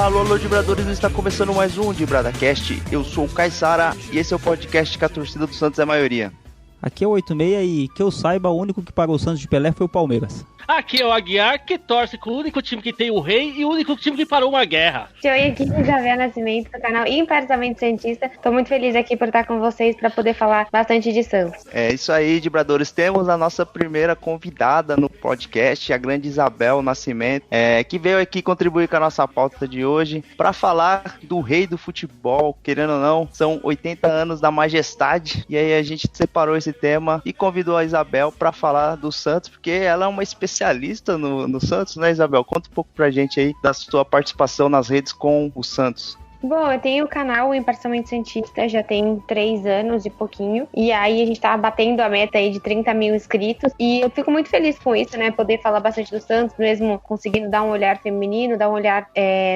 Alô, alô, Dibradores, está começando mais um DibradaCast. Eu sou o Caissara e esse é o podcast que a torcida do Santos é maioria. Aqui é o 86 e que eu saiba, o único que pagou o Santos de Pelé foi o Palmeiras. Aqui é o Aguiar, que torce com o único time que tem o rei e o único time que parou uma guerra. Oi, aqui é Isabel Nascimento, do canal Imparcialmente Santista. Tô muito feliz aqui por estar com vocês para poder falar bastante de Santos. É isso aí, Dibradores. Temos a nossa primeira convidada no podcast, a grande Isabel Nascimento, que veio aqui contribuir com a nossa pauta de hoje para falar do rei do futebol. Querendo ou não, são 80 anos da majestade. E aí a gente separou esse tema e convidou a Isabel para falar do Santos, porque ela é uma especialista no Santos, né, Isabel? Conta um pouco pra gente aí da sua participação nas redes com o Santos. Bom, eu tenho o canal Imparcialmente Santista, já tem 3 anos e pouquinho, e aí a gente tá batendo a meta aí de 30 mil inscritos, e eu fico muito feliz com isso, né, poder falar bastante do Santos, mesmo conseguindo dar um olhar feminino, dar um olhar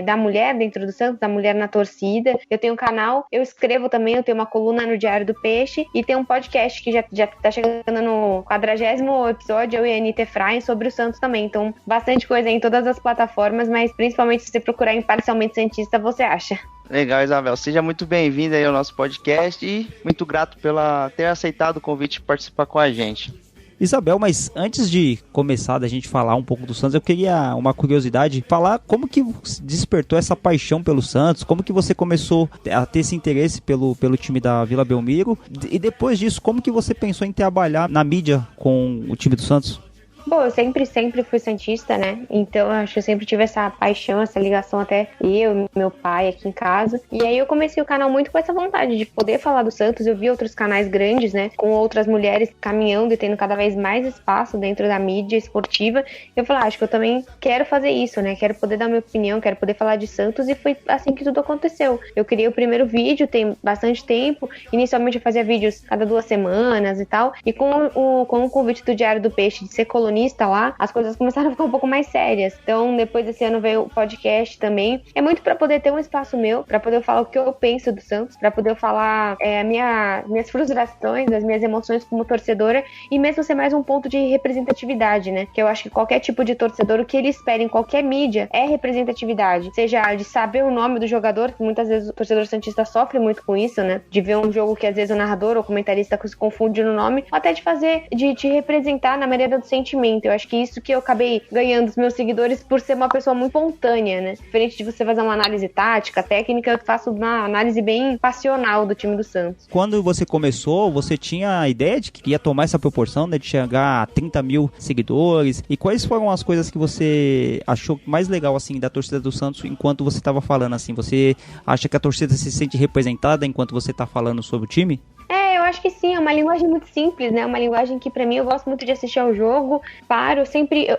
da mulher dentro do Santos, da mulher na torcida. Eu tenho um canal, eu escrevo também, eu tenho uma coluna no Diário do Peixe, e tem um podcast que já tá chegando no 40º episódio, eu e a Anitta Efraim, sobre o Santos também, então bastante coisa em todas as plataformas, mas principalmente se você procurar Imparcialmente Santista, você acha. Legal, Isabel. Seja muito bem-vinda aí ao nosso podcast e muito grato pela ter aceitado o convite de participar com a gente. Isabel, mas antes de começar da gente falar um pouco do Santos, eu queria uma curiosidade, falar como que despertou essa paixão pelo Santos, como que você começou a ter esse interesse pelo time da Vila Belmiro, e depois disso, como que você pensou em trabalhar na mídia com o time do Santos? Bom, eu sempre fui santista, né? Então eu acho que eu sempre tive essa paixão, essa ligação até eu e meu pai aqui em casa. E aí eu comecei o canal muito com essa vontade de poder falar do Santos. Eu vi outros canais grandes, né? Com outras mulheres caminhando e tendo cada vez mais espaço dentro da mídia esportiva. Eu falei, acho que eu também quero fazer isso, né? Quero poder dar minha opinião, quero poder falar de Santos. E foi assim que tudo aconteceu. Eu criei o primeiro vídeo, tem bastante tempo. Inicialmente eu fazia vídeos cada 2 semanas e tal. E com o convite do Diário do Peixe de ser colunista lá, as coisas começaram a ficar um pouco mais sérias. Então, depois desse ano veio o podcast também. É muito pra poder ter um espaço meu, pra poder falar o que eu penso do Santos, pra poder falar minhas frustrações, as minhas emoções como torcedora, e mesmo ser mais um ponto de representatividade, né? Que eu acho que qualquer tipo de torcedor, o que ele espera em qualquer mídia é representatividade. Seja de saber o nome do jogador, que muitas vezes o torcedor santista sofre muito com isso, né? De ver um jogo que às vezes o narrador ou o comentarista se confunde no nome, ou até de te representar na maneira do sentimento. Eu acho que isso que eu acabei ganhando os meus seguidores por ser uma pessoa muito espontânea, né? Diferente de você fazer uma análise tática, técnica, eu faço uma análise bem passional do time do Santos. Quando você começou, você tinha a ideia de que ia tomar essa proporção, né? De chegar a 30 mil seguidores? E quais foram as coisas que você achou mais legal, assim, da torcida do Santos enquanto você estava falando, assim? Você acha que a torcida se sente representada enquanto você está falando sobre o time? Eu acho que sim, é uma linguagem muito simples, né? Uma linguagem que pra mim eu gosto muito de assistir ao jogo,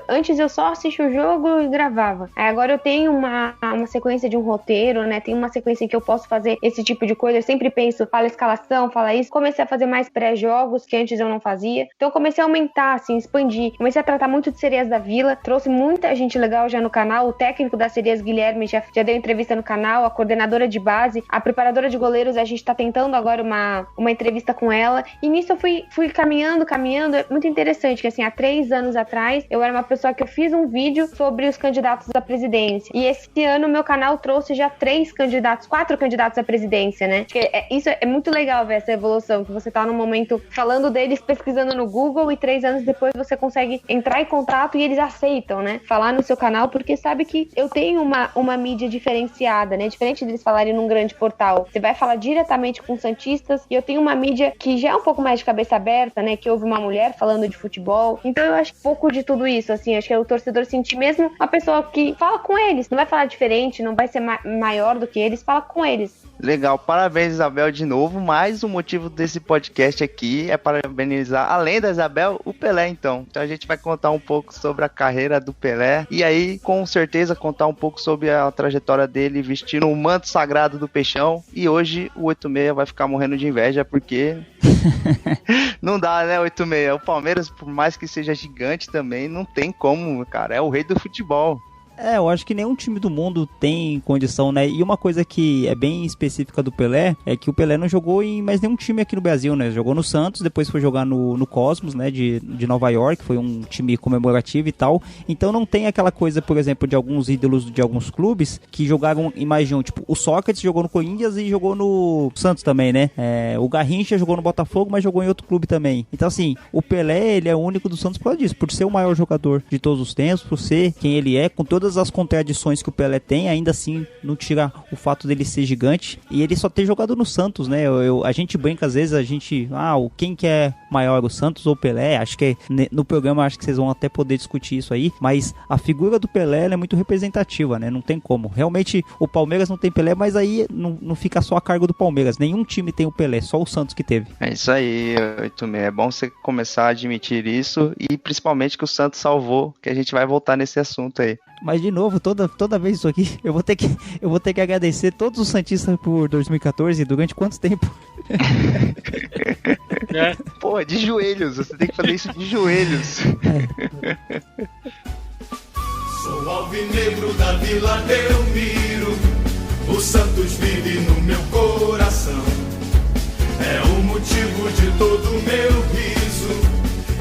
antes eu só assistia o jogo e gravava. Aí agora eu tenho uma sequência de um roteiro, né? Tem uma sequência em que eu posso fazer esse tipo de coisa. Eu sempre penso, fala escalação, fala isso. Comecei a fazer mais pré-jogos, que antes eu não fazia. Então eu comecei a aumentar, assim, expandir. Comecei a tratar muito de Sereias da Vila, trouxe muita gente legal já no canal. O técnico das Sereias, Guilherme, já deu entrevista no canal, a coordenadora de base, a preparadora de goleiros, a gente tá tentando agora uma entrevista com ela, e nisso eu fui caminhando, é muito interessante, que assim, há 3 anos atrás, eu era uma pessoa que eu fiz um vídeo sobre os candidatos à presidência, e esse ano meu canal trouxe já 4 candidatos à presidência, né? Isso é muito legal ver essa evolução, que você tá no momento falando deles, pesquisando no Google, e 3 anos depois você consegue entrar em contato e eles aceitam, né? Falar no seu canal, porque sabe que eu tenho uma mídia diferenciada, né? Diferente deles falarem num grande portal. Você vai falar diretamente com santistas, e eu tenho uma mídia que já é um pouco mais de cabeça aberta, né? Que houve uma mulher falando de futebol. Então eu acho pouco de tudo isso, assim. Acho que é o torcedor sentir mesmo uma pessoa que fala com eles. Não vai falar diferente, não vai ser maior do que eles. Fala com eles. Legal, parabéns, Isabel, de novo. Mas o motivo desse podcast aqui é parabenizar, além da Isabel, o Pelé, então. Então a gente vai contar um pouco sobre a carreira do Pelé. E aí, com certeza, contar um pouco sobre a trajetória dele vestindo o manto sagrado do Peixão. E hoje o 86 vai ficar morrendo de inveja, porque não dá, né, 86. O Palmeiras, por mais que seja gigante também, não tem como, cara. É o rei do futebol. Eu acho que nenhum time do mundo tem condição, né? E uma coisa que é bem específica do Pelé é que o Pelé não jogou em mais nenhum time aqui no Brasil, né? Jogou no Santos, depois foi jogar no Cosmos, né? De Nova York, foi um time comemorativo e tal. Então não tem aquela coisa, por exemplo, de alguns ídolos de alguns clubes que jogaram em mais de um. Tipo, o Sócrates jogou no Corinthians e jogou no Santos também, né? O Garrincha jogou no Botafogo, mas jogou em outro clube também. Então, assim, o Pelé, ele é o único do Santos por causa disso, por ser o maior jogador de todos os tempos, por ser quem ele é, com todas as contradições que o Pelé tem, ainda assim não tira o fato dele ser gigante, e ele só ter jogado no Santos, né? A gente brinca às vezes, quem que é maior, o Santos ou o Pelé? Acho que no programa acho que vocês vão até poder discutir isso aí, mas a figura do Pelé é muito representativa, né? Não tem como. Realmente o Palmeiras não tem Pelé, mas aí não fica só a cargo do Palmeiras. Nenhum time tem o Pelé, só o Santos que teve. É isso aí, Itumê. É bom você começar a admitir isso e principalmente que o Santos salvou, que a gente vai voltar nesse assunto aí. Mas de novo, toda vez isso aqui, eu vou ter que agradecer todos os santistas por 2014, durante quanto tempo? Pô, de joelhos, você tem que fazer isso de joelhos. Sou alvinegro da Vila Belmiro, o Santos vive no meu coração. É o motivo de todo o meu riso,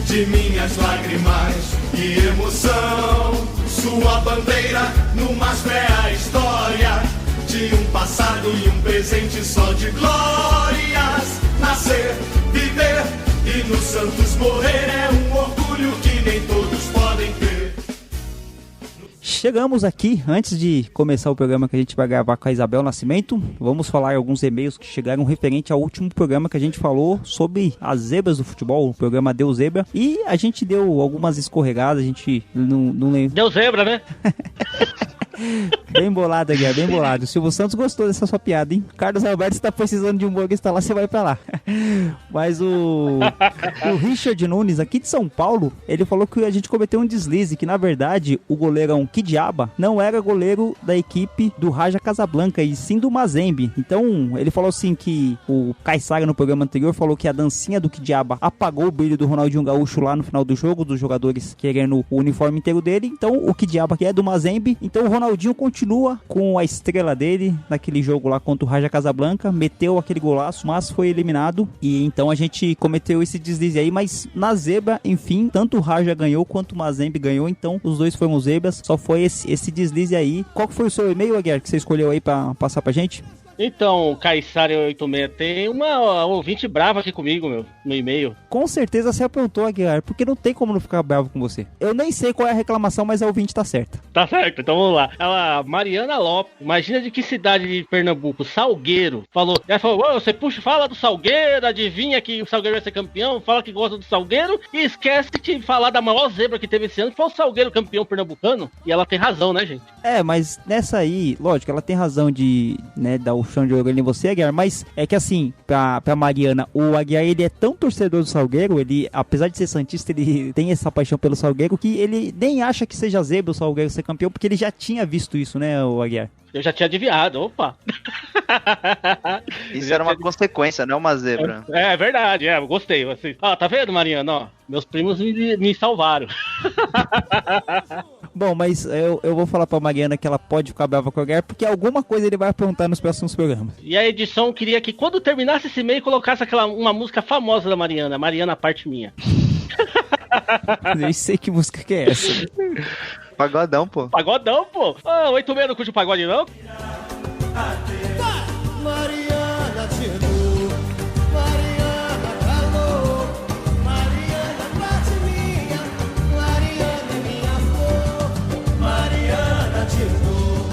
de minhas lágrimas e emoção. Sua bandeira numa véia história, de um passado e um presente só de glórias. Nascer, viver e no Santos morrer é um orgulho que nem todos podem ter. Chegamos aqui, antes de começar o programa que a gente vai gravar com a Isabel Nascimento, vamos falar alguns e-mails que chegaram referente ao último programa que a gente falou sobre as zebras do futebol, o programa Deu Zebra, e a gente deu algumas escorregadas, a gente não lembra. Deu zebra, né? Bem bolado, Guilherme, bem bolado. O Silvio Santos gostou dessa sua piada, hein? Carlos Alberto, se tá precisando de um humorista lá, você vai pra lá. Mas o Richard Nunes, aqui de São Paulo, ele falou que a gente cometeu um deslize, que na verdade o goleirão Kidiaba não era goleiro da equipe do Raja Casablanca, e sim do Mazembe. Então, ele falou assim que o Caissara no programa anterior falou que a dancinha do Kidiaba apagou o brilho do Ronaldinho Gaúcho lá no final do jogo, dos jogadores querendo o uniforme inteiro dele. Então, o Kidiaba que é do Mazembe, então o Ronaldinho continua com a estrela dele naquele jogo lá contra o Raja Casablanca, meteu aquele golaço, mas foi eliminado, e então a gente cometeu esse deslize aí, mas na zebra, enfim, tanto o Raja ganhou quanto o Mazembe ganhou, então os dois foram zebras, só foi esse deslize aí. Qual que foi o seu e-mail, Aguiar, que você escolheu aí pra passar pra gente? Então, Caissara 86, tem uma ouvinte brava aqui comigo, no e-mail. Com certeza você apontou, Aguiar, porque não tem como não ficar bravo com você. Eu nem sei qual é a reclamação, mas a ouvinte tá certa. Tá certo, então vamos lá. Ela, Mariana Lopes, imagina de que cidade de Pernambuco? Salgueiro. Ela falou, você fala do Salgueiro, adivinha que o Salgueiro vai ser campeão, fala que gosta do Salgueiro e esquece de falar da maior zebra que teve esse ano, que foi o Salgueiro campeão pernambucano. E ela tem razão, né, gente? Mas nessa aí, lógico, ela tem razão de, né, dar o chão de orelha em você, Aguiar, mas é que assim, pra Mariana, o Aguiar, ele é tão torcedor do Salgueiro, ele, apesar de ser santista, ele tem essa paixão pelo Salgueiro, que ele nem acha que seja zebra o Salgueiro ser campeão, porque ele já tinha visto isso, né, o Aguiar? Eu já tinha adivinhado, opa! Isso era uma consequência, não uma zebra. É verdade, eu gostei. Tá vendo, Mariana? Ó, meus primos me salvaram. Bom, mas eu vou falar pra Mariana que ela pode ficar brava com o Aguiar, porque alguma coisa ele vai aprontar nos próximos programas. E a edição queria que quando terminasse esse e-mail colocasse uma música famosa da Mariana, Mariana Parte Minha. Eu nem sei que música que é essa. Pagodão, pô. Pagodão, pô. 86 não curte o pagode, não? Mariana chegou, Mariana calou, Mariana bate minha, Mariana é minha flor. Mariana chegou,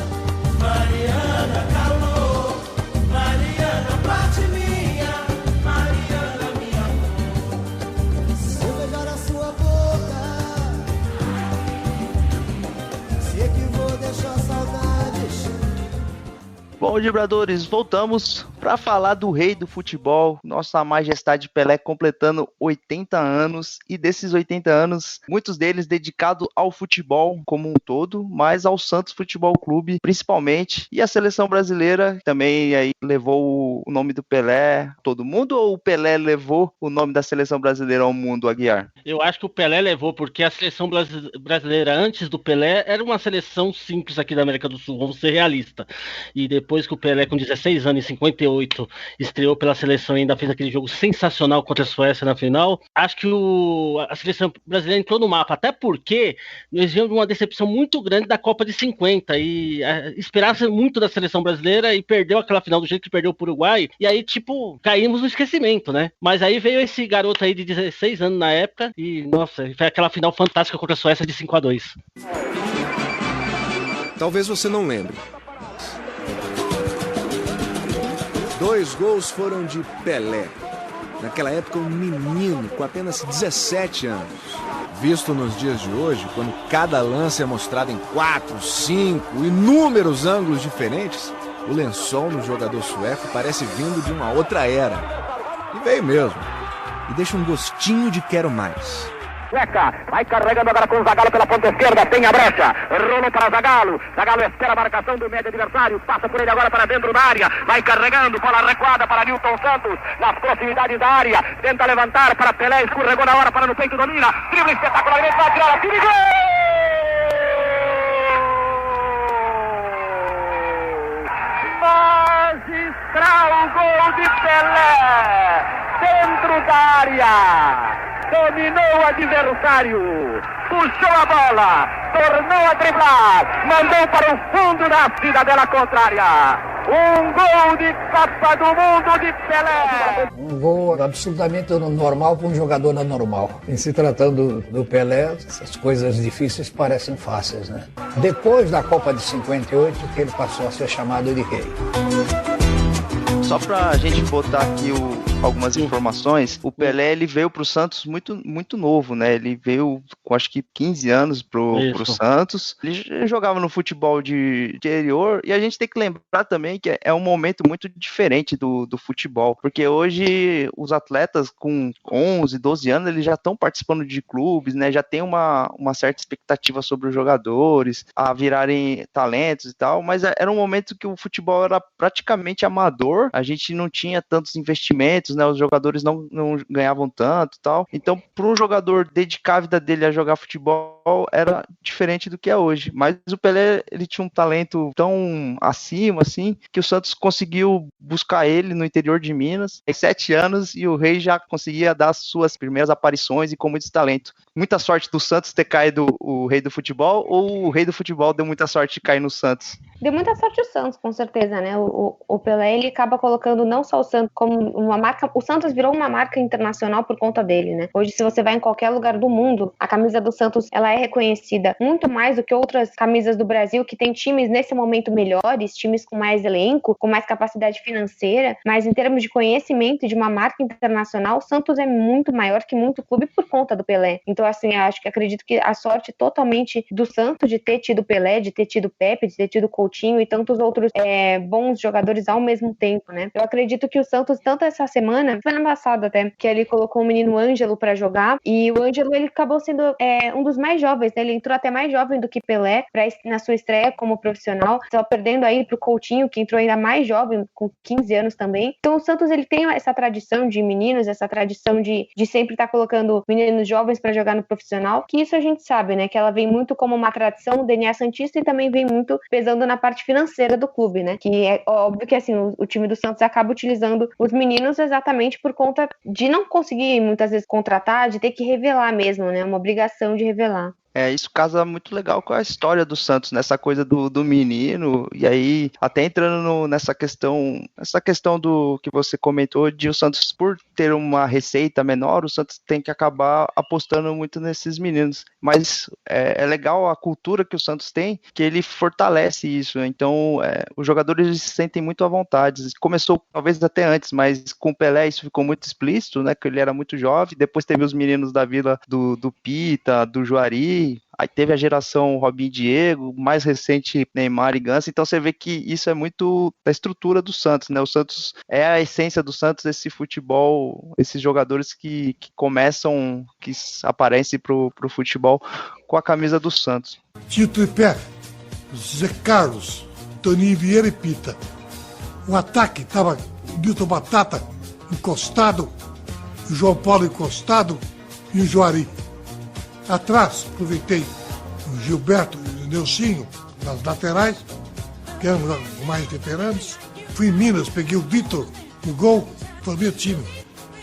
Mariana calou, Mariana bate minha, Mariana é minha flor. Se eu beijar a sua boca, sei que vou deixar saudades. Bom, vibradores, voltamos para falar do rei do futebol, Nossa Majestade Pelé completando 80 anos, e desses 80 anos, muitos deles dedicados ao futebol como um todo, mas ao Santos Futebol Clube principalmente, e a seleção brasileira também aí levou o nome do Pelé todo mundo, ou o Pelé levou o nome da seleção brasileira ao mundo, Aguiar? Eu acho que o Pelé levou, porque a seleção brasileira antes do Pelé era uma seleção simples aqui da América do Sul, vamos ser realistas. E depois que o Pelé, com 16 anos, em 58, estreou pela seleção e ainda fez aquele jogo sensacional contra a Suécia na final, acho que a seleção brasileira entrou no mapa, até porque nós vimos uma decepção muito grande da Copa de 50, e esperava muito da seleção brasileira e perdeu aquela final do jeito que perdeu pro Uruguai, e aí, tipo, caímos no esquecimento, né? Mas aí veio esse garoto aí de 16 anos na época, e, nossa, foi aquela final fantástica contra a Suécia de 5-2. Talvez você não lembre. 2 gols foram de Pelé. Naquela época, um menino com apenas 17 anos. Visto nos dias de hoje, quando cada lance é mostrado em 4, 5, inúmeros ângulos diferentes, o lençol no jogador sueco parece vindo de uma outra era. E veio mesmo. E deixa um gostinho de quero mais. Zeca, vai carregando agora com o Zagallo pela ponta esquerda, tem a brecha, rolou para Zagallo, Zagallo espera a marcação do médio adversário, passa por ele agora para dentro da área, vai carregando, bola recuada para Nilton Santos, nas proximidades da área, tenta levantar para Pelé, escorregou na hora, para no peito, domina, drible espetacularmente, vai tirar a tira e gol! Magistral gol de Pelé, dentro da área! Dominou o adversário, puxou a bola, tornou a driblar, mandou para o fundo da cidadela contrária. Um gol de Copa do Mundo de Pelé. Um gol absolutamente normal para um jogador anormal. Em se tratando do Pelé, as coisas difíceis parecem fáceis, né? Depois da Copa de 58, que ele passou a ser chamado de rei. Só pra gente botar aqui algumas informações, o Pelé ele veio pro Santos muito novo, né? Ele veio com acho que 15 anos pro Santos. Ele jogava no futebol de interior, e a gente tem que lembrar também que é um momento muito diferente do futebol, porque hoje os atletas com 11, 12 anos, eles já estão participando de clubes, né? Já tem uma certa expectativa sobre os jogadores, a virarem talentos e tal, mas era um momento que o futebol era praticamente amador, a gente não tinha tantos investimentos, né? Os jogadores não ganhavam tanto e tal. Então, para um jogador dedicar a vida dele a jogar futebol, era diferente do que é hoje. Mas o Pelé, ele tinha um talento tão acima, assim, que o Santos conseguiu buscar ele no interior de Minas. Em 7 anos, e o Rei já conseguia dar suas primeiras aparições e com muito talento. Muita sorte do Santos ter caído o Rei do Futebol, ou o Rei do Futebol deu muita sorte de cair no Santos? Deu muita sorte o Santos, com certeza, né? O Pelé, ele acaba colocando não só o Santos como uma marca. O Santos virou uma marca internacional por conta dele, né? Hoje, se você vai em qualquer lugar do mundo, a camisa do Santos, ela é reconhecida muito mais do que outras camisas do Brasil, que tem times nesse momento melhores, times com mais elenco, com mais capacidade financeira, mas em termos de conhecimento de uma marca internacional, o Santos é muito maior que muito clube por conta do Pelé. Então, assim, acredito que a sorte totalmente do Santos de ter tido Pelé, de ter tido Pepe, de ter tido Coutinho e tantos outros bons jogadores ao mesmo tempo, né? Eu acredito que o Santos, tanto essa semana, foi ano passado até, que ele colocou o menino Ângelo pra jogar, e o Ângelo, ele acabou sendo um dos mais jovens, né? Ele entrou até mais jovem do que Pelé na sua estreia como profissional, só perdendo aí pro Coutinho, que entrou ainda mais jovem, com 15 anos também. Então o Santos, ele tem essa tradição de meninos, essa tradição de sempre estar colocando meninos jovens pra jogar no profissional, que isso a gente sabe, né? Que ela vem muito como uma tradição, o DNA santista, e também vem muito pesando na parte financeira do clube, né? Que é óbvio que, assim, o time do Santos acaba utilizando os meninos exatamente por conta de não conseguir muitas vezes contratar, de ter que revelar mesmo, né? Uma obrigação de revelar. Isso casa muito legal com a história do Santos, nessa coisa do menino, e aí até entrando nessa questão do que você comentou, de o Santos, por ter uma receita menor, o Santos tem que acabar apostando muito nesses meninos, mas é legal a cultura que o Santos tem, que ele fortalece isso, então os jogadores se sentem muito à vontade. Começou talvez até antes, mas com o Pelé isso ficou muito explícito, né, que ele era muito jovem, depois teve os meninos da Vila do Pita, do Juari, aí teve a geração Robinho e Diego, mais recente Neymar e Ganso, então você vê que isso é muito da estrutura do Santos, né? O Santos é a essência do Santos, esse futebol, esses jogadores que começam, que aparecem pro futebol com a camisa do Santos. Tinha o tripé, Zé Carlos, Toninho Vieira e Pita. O ataque estava Milton Batata encostado, o João Paulo encostado e o Juari. Atrás, aproveitei o Gilberto e o Nelsinho nas laterais, que eram os mais veteranos. Fui em Minas, peguei o Vitor no gol, formei o time,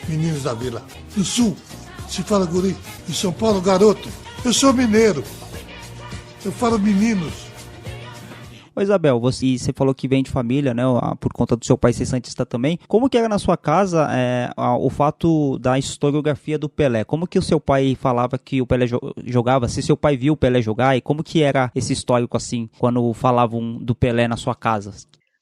meninos da Vila. No Sul, se fala guri. Em São Paulo, garoto. Eu sou mineiro. Eu falo meninos. Ô Isabel, você falou que vem de família, né, por conta do seu pai ser santista também. Como que era na sua casa o fato da historiografia do Pelé? Como que o seu pai falava que o Pelé jogava? Se seu pai viu o Pelé jogar, e como que era esse histórico assim, quando falavam do Pelé na sua casa?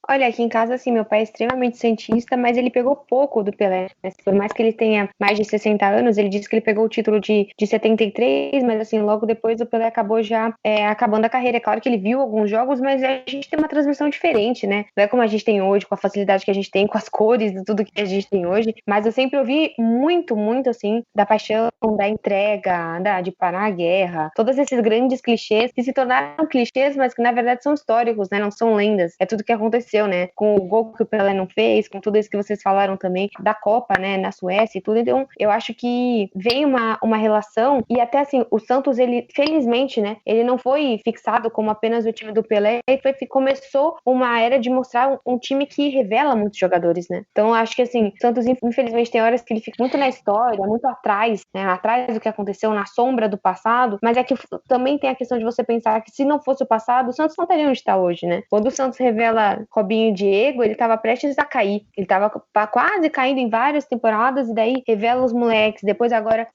Olha, aqui em casa, assim, meu pai é extremamente santista, mas ele pegou pouco do Pelé, né? Por mais que ele tenha mais de 60 anos, ele disse que ele pegou o título de 73, mas assim, logo depois o Pelé acabou já acabando a carreira. É claro que ele viu alguns jogos, mas a gente tem uma transmissão diferente, né? Não é como a gente tem hoje, com a facilidade que a gente tem, com as cores e tudo que a gente tem hoje, mas eu sempre ouvi muito, muito, assim, da paixão, da entrega, de parar a guerra, todos esses grandes clichês que se tornaram clichês, mas que na verdade são históricos, né? Não são lendas. É tudo que aconteceu, né? Com o gol que o Pelé não fez, com tudo isso que vocês falaram também da Copa, né? Na Suécia e tudo. Então, eu acho que vem uma relação, e até assim, o Santos, ele, felizmente, né? Ele não foi fixado como apenas o time do Pelé, ele começou uma era de mostrar um time que revela muitos jogadores, né? Então, eu acho que assim, o Santos, infelizmente, tem horas que ele fica muito na história, muito atrás, né? Atrás do que aconteceu, na sombra do passado, mas é que também tem a questão de você pensar que se não fosse o passado, o Santos não estaria onde está hoje, né? Quando o Santos revela Robinho e Diego, ele estava prestes a cair. Ele estava quase caindo em várias temporadas, e daí revela os moleques. Depois agora,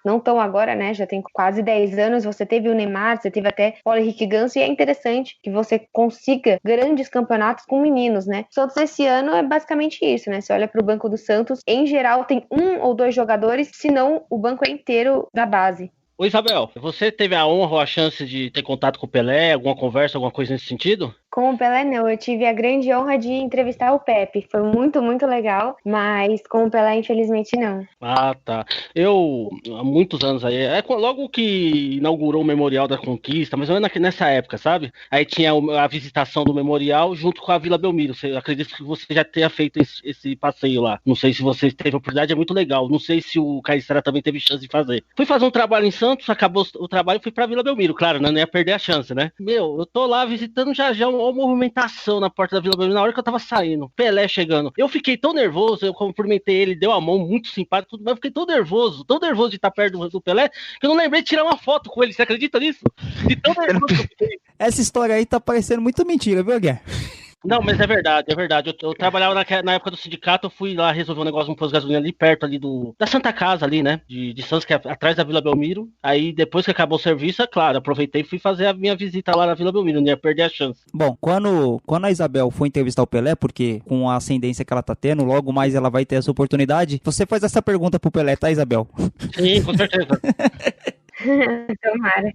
não tão agora, né? Já tem quase 10 anos, você teve o Neymar, você teve até Paulo Henrique Ganso, e é interessante que você consiga grandes campeonatos com meninos, né? O Santos esse ano é basicamente isso, né? Você olha para o banco do Santos, em geral tem 1 ou 2 jogadores, se não o banco é inteiro da base. Ô Isabel, você teve a honra ou a chance de ter contato com o Pelé, alguma conversa, alguma coisa nesse sentido? Com o Pelé, não. Eu tive a grande honra de entrevistar o Pepe. Foi muito, muito legal, mas com o Pelé, infelizmente, não. Ah, tá. Eu, há muitos anos aí, logo que inaugurou o Memorial da Conquista, mas eu nessa época, sabe? Aí tinha a visitação do Memorial junto com a Vila Belmiro. Acredito que você já tenha feito esse passeio lá. Não sei se você teve a oportunidade, é muito legal. Não sei se o Caissara também teve chance de fazer. Fui fazer um trabalho em Santos, acabou o trabalho e fui pra Vila Belmiro. Claro, né? Não ia perder a chance, né? Eu tô lá visitando já uma movimentação na porta da Vila Belmiro, na hora que eu tava saindo, Pelé chegando. Eu fiquei tão nervoso, eu cumprimentei ele, deu a mão, muito simpático, tudo, mas eu fiquei tão nervoso de estar perto do Pelé, que eu não lembrei de tirar uma foto com ele. Você acredita nisso? De tão nervoso que eu fiquei. Essa história aí tá parecendo muito mentira, viu, Guerra? Não, mas é verdade. Eu trabalhava na época do sindicato, eu fui lá resolver um negócio, um posto de gasolina ali perto ali da Santa Casa ali, né? De Santos, que é atrás da Vila Belmiro. Aí depois que acabou o serviço, é claro, aproveitei e fui fazer a minha visita lá na Vila Belmiro, não ia perder a chance. Bom, quando a Isabel for entrevistar o Pelé, porque com a ascendência que ela tá tendo, logo mais ela vai ter essa oportunidade, você faz essa pergunta pro Pelé, tá, Isabel? Sim, com certeza. Tomara.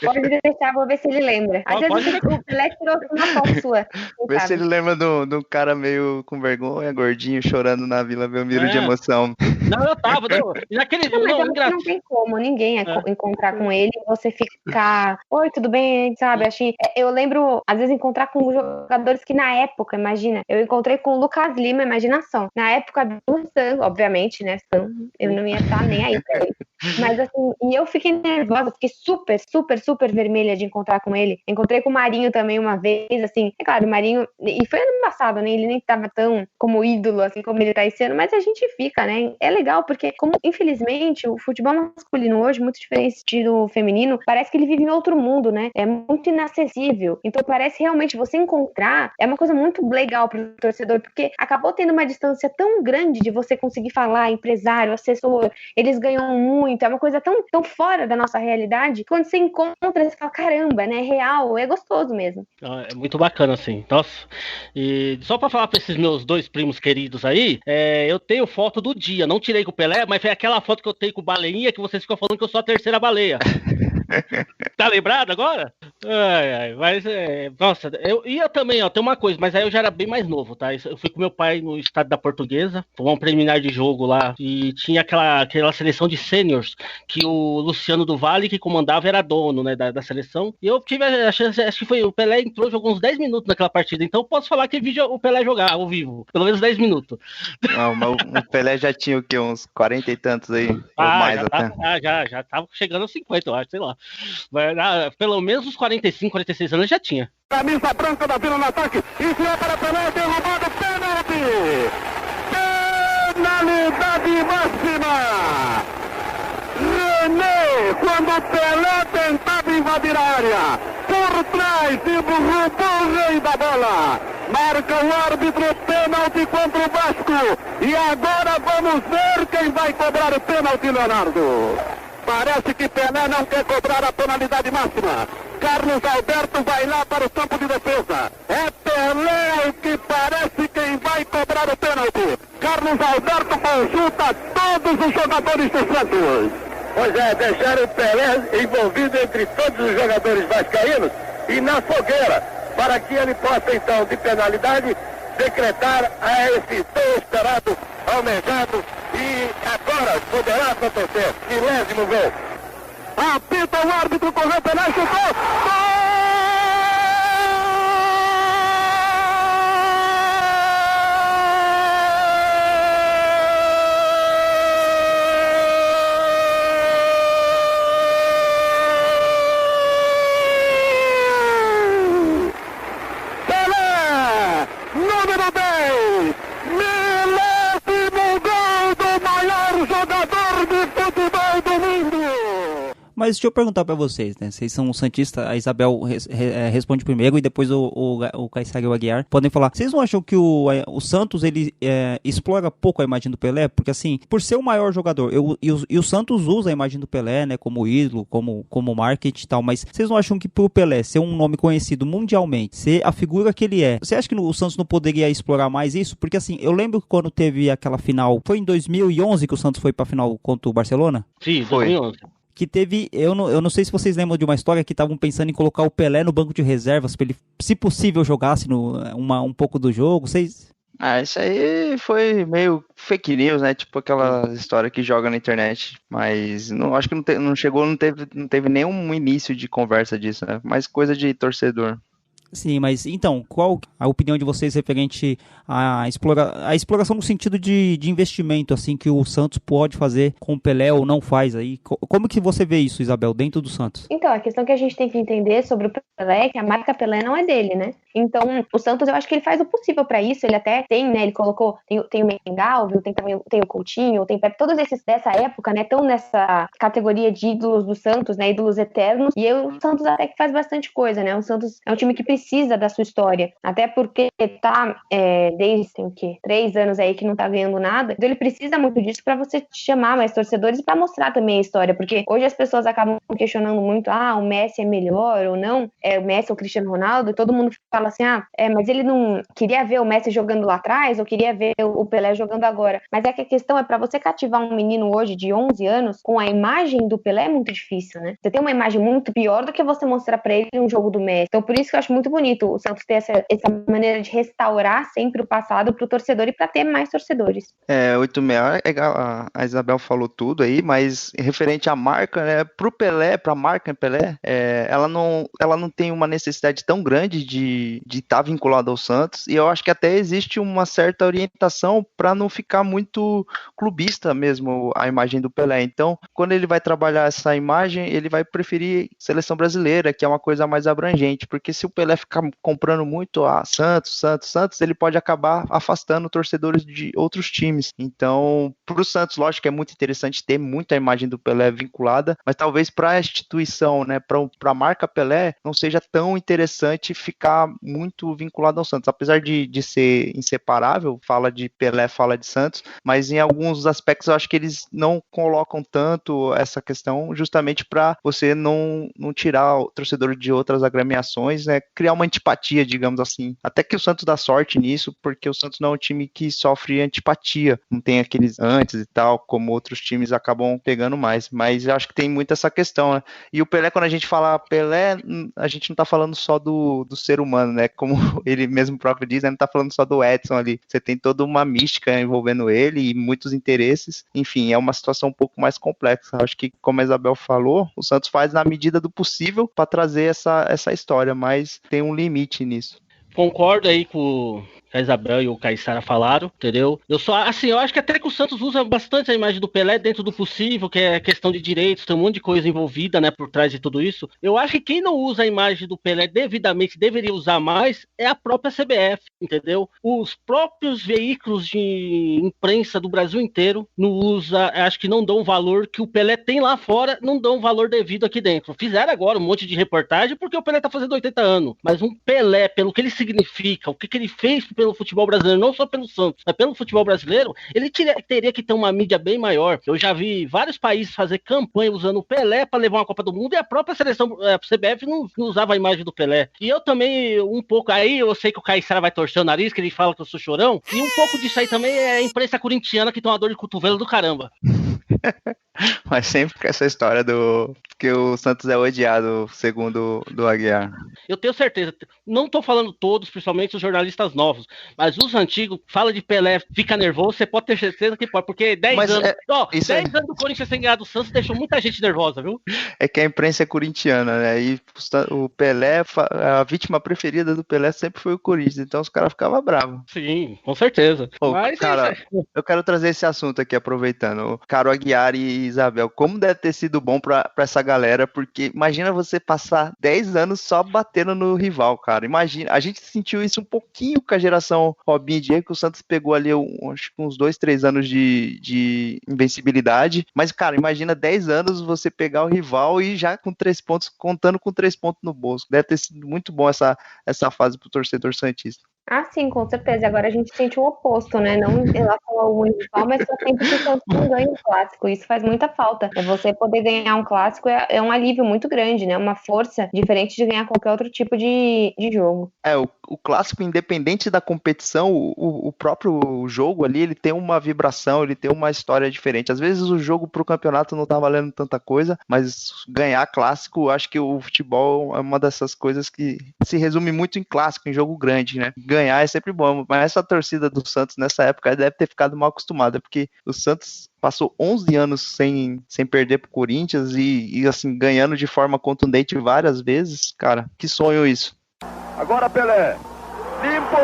Pode deixar, vou ver se ele lembra. Às vezes o Pelé tirou uma foto sua. Vê se ele lembra do cara meio com vergonha, gordinho, chorando na Vila Belmiro de emoção. Não, eu tava. Não tem como ninguém encontrar com ele e você ficar, oi, tudo bem, sabe? Eu lembro, às vezes, encontrar com jogadores que na época, imagina, eu encontrei com o Lucas Lima, imaginação. Na época do Santos, obviamente, né? Eu não ia estar nem aí pra ele. Mas assim, e eu fiquei nervosa, fiquei super, super, super vermelha de encontrar com ele. Encontrei com o Marinho também uma vez, assim, é claro, o Marinho, e foi ano passado, né, ele nem tava tão como ídolo, assim, como ele tá esse ano, mas a gente fica, né, é legal, porque, como, infelizmente, o futebol masculino hoje, muito diferente do feminino, parece que ele vive em outro mundo, né, é muito inacessível, então parece realmente você encontrar, é uma coisa muito legal pro torcedor, porque acabou tendo uma distância tão grande de você conseguir falar, empresário, assessor, eles ganham muito, é uma coisa tão fora da nossa realidade, quando você encontra, você fala, caramba, né, é real, é gostoso mesmo. É muito bacana, assim, nossa. E só pra falar pra esses meus 2 primos queridos aí, eu tenho foto do dia, não tirei com o Pelé, mas foi aquela foto que eu tenho com o Baleinha, que vocês ficam falando que eu sou a terceira baleia. Tá lembrado agora? Mas, nossa, eu ia também, ó, tem uma coisa, mas aí eu já era bem mais novo, tá? Eu fui com meu pai no estádio da Portuguesa, fomos um preliminar de jogo lá, e tinha aquela seleção de sêniors, que o Luciano do Vale, que comandava, era dono, né, da seleção, e eu tive a chance, acho que foi, o Pelé entrou, jogou uns 10 minutos naquela partida, então eu posso falar que vi o Pelé jogar ao vivo, pelo menos 10 minutos. Não, mas o Pelé já tinha o quê? Uns 40 e tantos aí, ou mais até. Já tava chegando aos 50, eu acho, sei lá. Mas, pelo menos uns 45, 46 anos já tinha. Camisa branca da Vila no ataque. Enfiou para Pelé, derrubado, pênalti! Penalidade máxima! René, quando Pelé tentava invadir a área, por trás derrubou o rei da bola. Marca o árbitro, pênalti contra o Vasco. E agora vamos ver quem vai cobrar o pênalti, Leonardo. Parece que Pelé não quer cobrar a penalidade máxima. Carlos Alberto vai lá para o campo de defesa. É Pelé o que parece quem vai cobrar o pênalti. Carlos Alberto consulta todos os jogadores do Santos. Pois é, deixaram o Pelé envolvido entre todos os jogadores vascaínos e na fogueira, para que ele possa então, de penalidade, decretar a esse tão esperado, almejado, e agora poderá acontecer. 20º gol. Apita o árbitro, correu, Pelé, chutou! Gol! Mas deixa eu perguntar pra vocês, né? Vocês são santistas, a Isabel responde primeiro e depois o Caissara e o Aguiar podem falar. Vocês não acham que o Santos, ele explora pouco a imagem do Pelé? Porque assim, por ser o maior jogador, e o Santos usa a imagem do Pelé, né? Como ídolo, como marketing e tal, mas vocês não acham que pro Pelé ser um nome conhecido mundialmente, ser a figura que ele é, você acha que o Santos não poderia explorar mais isso? Porque assim, eu lembro que quando teve aquela final, foi em 2011 que o Santos foi pra final contra o Barcelona? Sim, 2011. Que teve, eu não sei se vocês lembram de uma história que estavam pensando em colocar o Pelé no banco de reservas para ele, se possível, jogasse um pouco do jogo, vocês... Isso aí foi meio fake news, né? Tipo aquela história que joga na internet, mas não, acho que não teve nenhum início de conversa disso, né? Mais coisa de torcedor. Sim, mas então, qual a opinião de vocês referente à exploração no sentido de investimento, assim, que o Santos pode fazer com o Pelé ou não faz aí? Como que você vê isso, Isabel, dentro do Santos? Então, a questão que a gente tem que entender sobre o Pelé é que a marca Pelé não é dele, né? Então, o Santos, eu acho que ele faz o possível pra isso, ele até tem, né, ele colocou, tem o Mengalvio, tem o Coutinho, tem o Pepe, todos esses dessa época, né, estão nessa categoria de ídolos do Santos, né, ídolos eternos, e o Santos até que faz bastante coisa, né, o Santos é um time que precisa da sua história, até porque tá desde, tem o quê, 3 anos aí que não tá ganhando nada, então ele precisa muito disso pra você chamar mais torcedores e pra mostrar também a história, porque hoje as pessoas acabam questionando muito, o Messi é melhor ou não, o Messi ou o Cristiano Ronaldo, e todo mundo fala assim, mas ele não queria ver o Messi jogando lá atrás ou queria ver o Pelé jogando agora, mas é que a questão é pra você cativar um menino hoje de 11 anos com a imagem do Pelé é muito difícil, né? Você tem uma imagem muito pior do que você mostrar pra ele um jogo do Messi, então por isso que eu acho muito bonito o Santos ter essa maneira de restaurar sempre o passado pro torcedor e pra ter mais torcedores. 86, a Isabel falou tudo aí, mas referente à marca, né, pro Pelé, pra marca Pelé, ela não tem uma necessidade tão grande de estar vinculado ao Santos, e eu acho que até existe uma certa orientação para não ficar muito clubista mesmo a imagem do Pelé. Então, quando ele vai trabalhar essa imagem, ele vai preferir seleção brasileira, que é uma coisa mais abrangente, porque se o Pelé ficar comprando muito Santos, ele pode acabar afastando torcedores de outros times. Então, para o Santos, lógico que é muito interessante ter muita imagem do Pelé vinculada, mas talvez para a instituição, né, para a marca Pelé, não seja tão interessante ficar muito vinculado ao Santos, apesar de ser inseparável, fala de Pelé, fala de Santos, mas em alguns aspectos eu acho que eles não colocam tanto essa questão, justamente para você não tirar o torcedor de outras agremiações, né, criar criar uma antipatia, digamos assim. Até que o Santos dá sorte nisso, porque o Santos não é um time que sofre antipatia, não tem aqueles antes e tal, como outros times acabam pegando mais, mas eu acho que tem muito essa questão, né? E o Pelé, quando a gente fala Pelé, a gente não tá falando só do ser humano, né? Como ele mesmo próprio diz, né? Não tá falando só do Edson ali, você tem toda uma mística envolvendo ele e muitos interesses, enfim, é uma situação um pouco mais complexa. Eu acho que, como a Isabel falou, o Santos faz na medida do possível para trazer essa história, mas tem um limite nisso. Concordo aí com a Isabel e o Caissara falaram, entendeu? Eu acho que até que o Santos usa bastante a imagem do Pelé dentro do possível, que é questão de direitos, tem um monte de coisa envolvida, né, por trás de tudo isso. Eu acho que quem não usa a imagem do Pelé devidamente, deveria usar mais, é a própria CBF, entendeu? Os próprios veículos de imprensa do Brasil inteiro não usa, acho que não dão o valor que o Pelé tem lá fora, não dão o valor devido aqui dentro. Fizeram agora um monte de reportagem porque o Pelé tá fazendo 80 anos, mas um Pelé, pelo que ele significa, o que ele fez pelo futebol brasileiro, não só pelo Santos, mas pelo futebol brasileiro, ele teria que ter uma mídia bem maior. Eu já vi vários países fazer campanha usando o Pelé para levar uma Copa do Mundo e a própria seleção, a CBF, não usava a imagem do Pelé. E eu também, um pouco, aí eu sei que o Caissara vai torcer o nariz, que ele fala que eu sou chorão, e um pouco disso aí também é a imprensa corintiana que tem uma dor de cotovelo do caramba. Mas sempre com essa história do que o Santos é odiado, segundo do Aguiar. Eu tenho certeza, não tô falando todos, principalmente os jornalistas novos, mas os antigos, fala de Pelé, fica nervoso, você pode ter certeza que pode, porque 10 anos, 10 anos do Corinthians sem ganhar do Santos deixou muita gente nervosa, viu? É que a imprensa é corintiana, né? E o Pelé, a vítima preferida do Pelé sempre foi o Corinthians, então os caras ficavam bravos. Sim, com certeza. Mas, cara, eu quero trazer esse assunto aqui, aproveitando. Caro Aguiar e Isabel, como deve ter sido bom pra essa galera, porque imagina você passar 10 anos só batendo no rival, cara. Imagina, a gente sentiu isso um pouquinho com a geração Robinho e Diego, que o Santos pegou ali acho que uns 2, 3 anos de invencibilidade, mas, cara, imagina 10 anos você pegar o rival e já com 3 pontos, contando com 3 pontos no bolso. Deve ter sido muito bom essa fase pro torcedor santista. Ah, sim, com certeza. Agora a gente sente o oposto, né? Não em relação ao municipal, mas só sempre que o Santos não ganha um clássico. Isso faz muita falta. Você poder ganhar um clássico é um alívio muito grande, né? Uma força diferente de ganhar qualquer outro tipo de jogo. O clássico, independente da competição, o próprio jogo ali, ele tem uma vibração, ele tem uma história diferente. Às vezes o jogo pro campeonato não tá valendo tanta coisa, mas ganhar clássico, acho que o futebol é uma dessas coisas que se resume muito em clássico, em jogo grande, né? Ganhar é sempre bom, mas essa torcida do Santos nessa época deve ter ficado mal acostumada, porque o Santos passou 11 anos sem perder pro Corinthians e assim, ganhando de forma contundente várias vezes. Cara, que sonho isso. Agora Pelé, limpo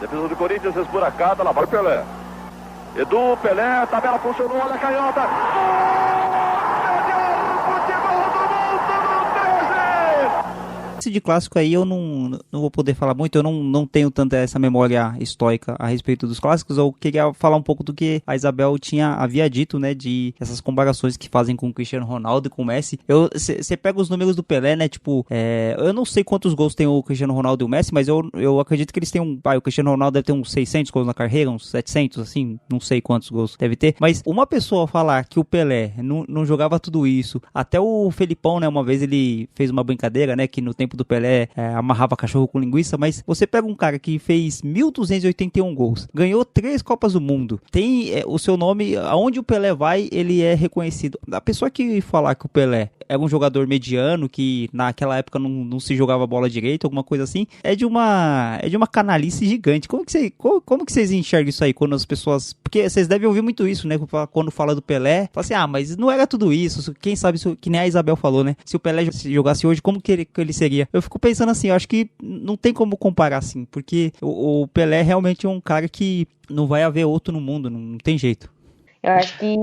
defesa do Corinthians esburacada, lá vai Pelé. Edu, Pelé, tabela funcionou, olha a canhota. Esse de clássico aí eu não vou poder falar muito, eu não tenho tanta essa memória histórica a respeito dos clássicos. Eu queria falar um pouco do que a Isabel havia dito, né, de essas comparações que fazem com o Cristiano Ronaldo e com o Messi. Você pega os números do Pelé, né, tipo, eu não sei quantos gols tem o Cristiano Ronaldo e o Messi, mas eu acredito que eles têm o Cristiano Ronaldo deve ter uns 600 gols na carreira, uns 700, assim, não sei quantos gols deve ter, mas uma pessoa falar que o Pelé não jogava tudo isso, até o Felipão, né, uma vez ele fez uma brincadeira, né, que no tempo do Pelé amarrava cachorro com linguiça, mas você pega um cara que fez 1.281 gols, ganhou 3 Copas do Mundo, tem o seu nome, aonde o Pelé vai, ele é reconhecido. A pessoa que falar que o Pelé era um jogador mediano, que naquela época não se jogava bola direito, alguma coisa assim, é de uma canalice gigante. Como que vocês enxergam isso aí, quando as pessoas... Porque vocês devem ouvir muito isso, né, quando fala do Pelé, fala assim, mas não era tudo isso, quem sabe, que nem a Isabel falou, né, se o Pelé jogasse hoje, como que ele seria? Eu fico pensando assim, eu acho que não tem como comparar assim, porque o Pelé realmente é um cara que não vai haver outro no mundo, não tem jeito. Eu acho que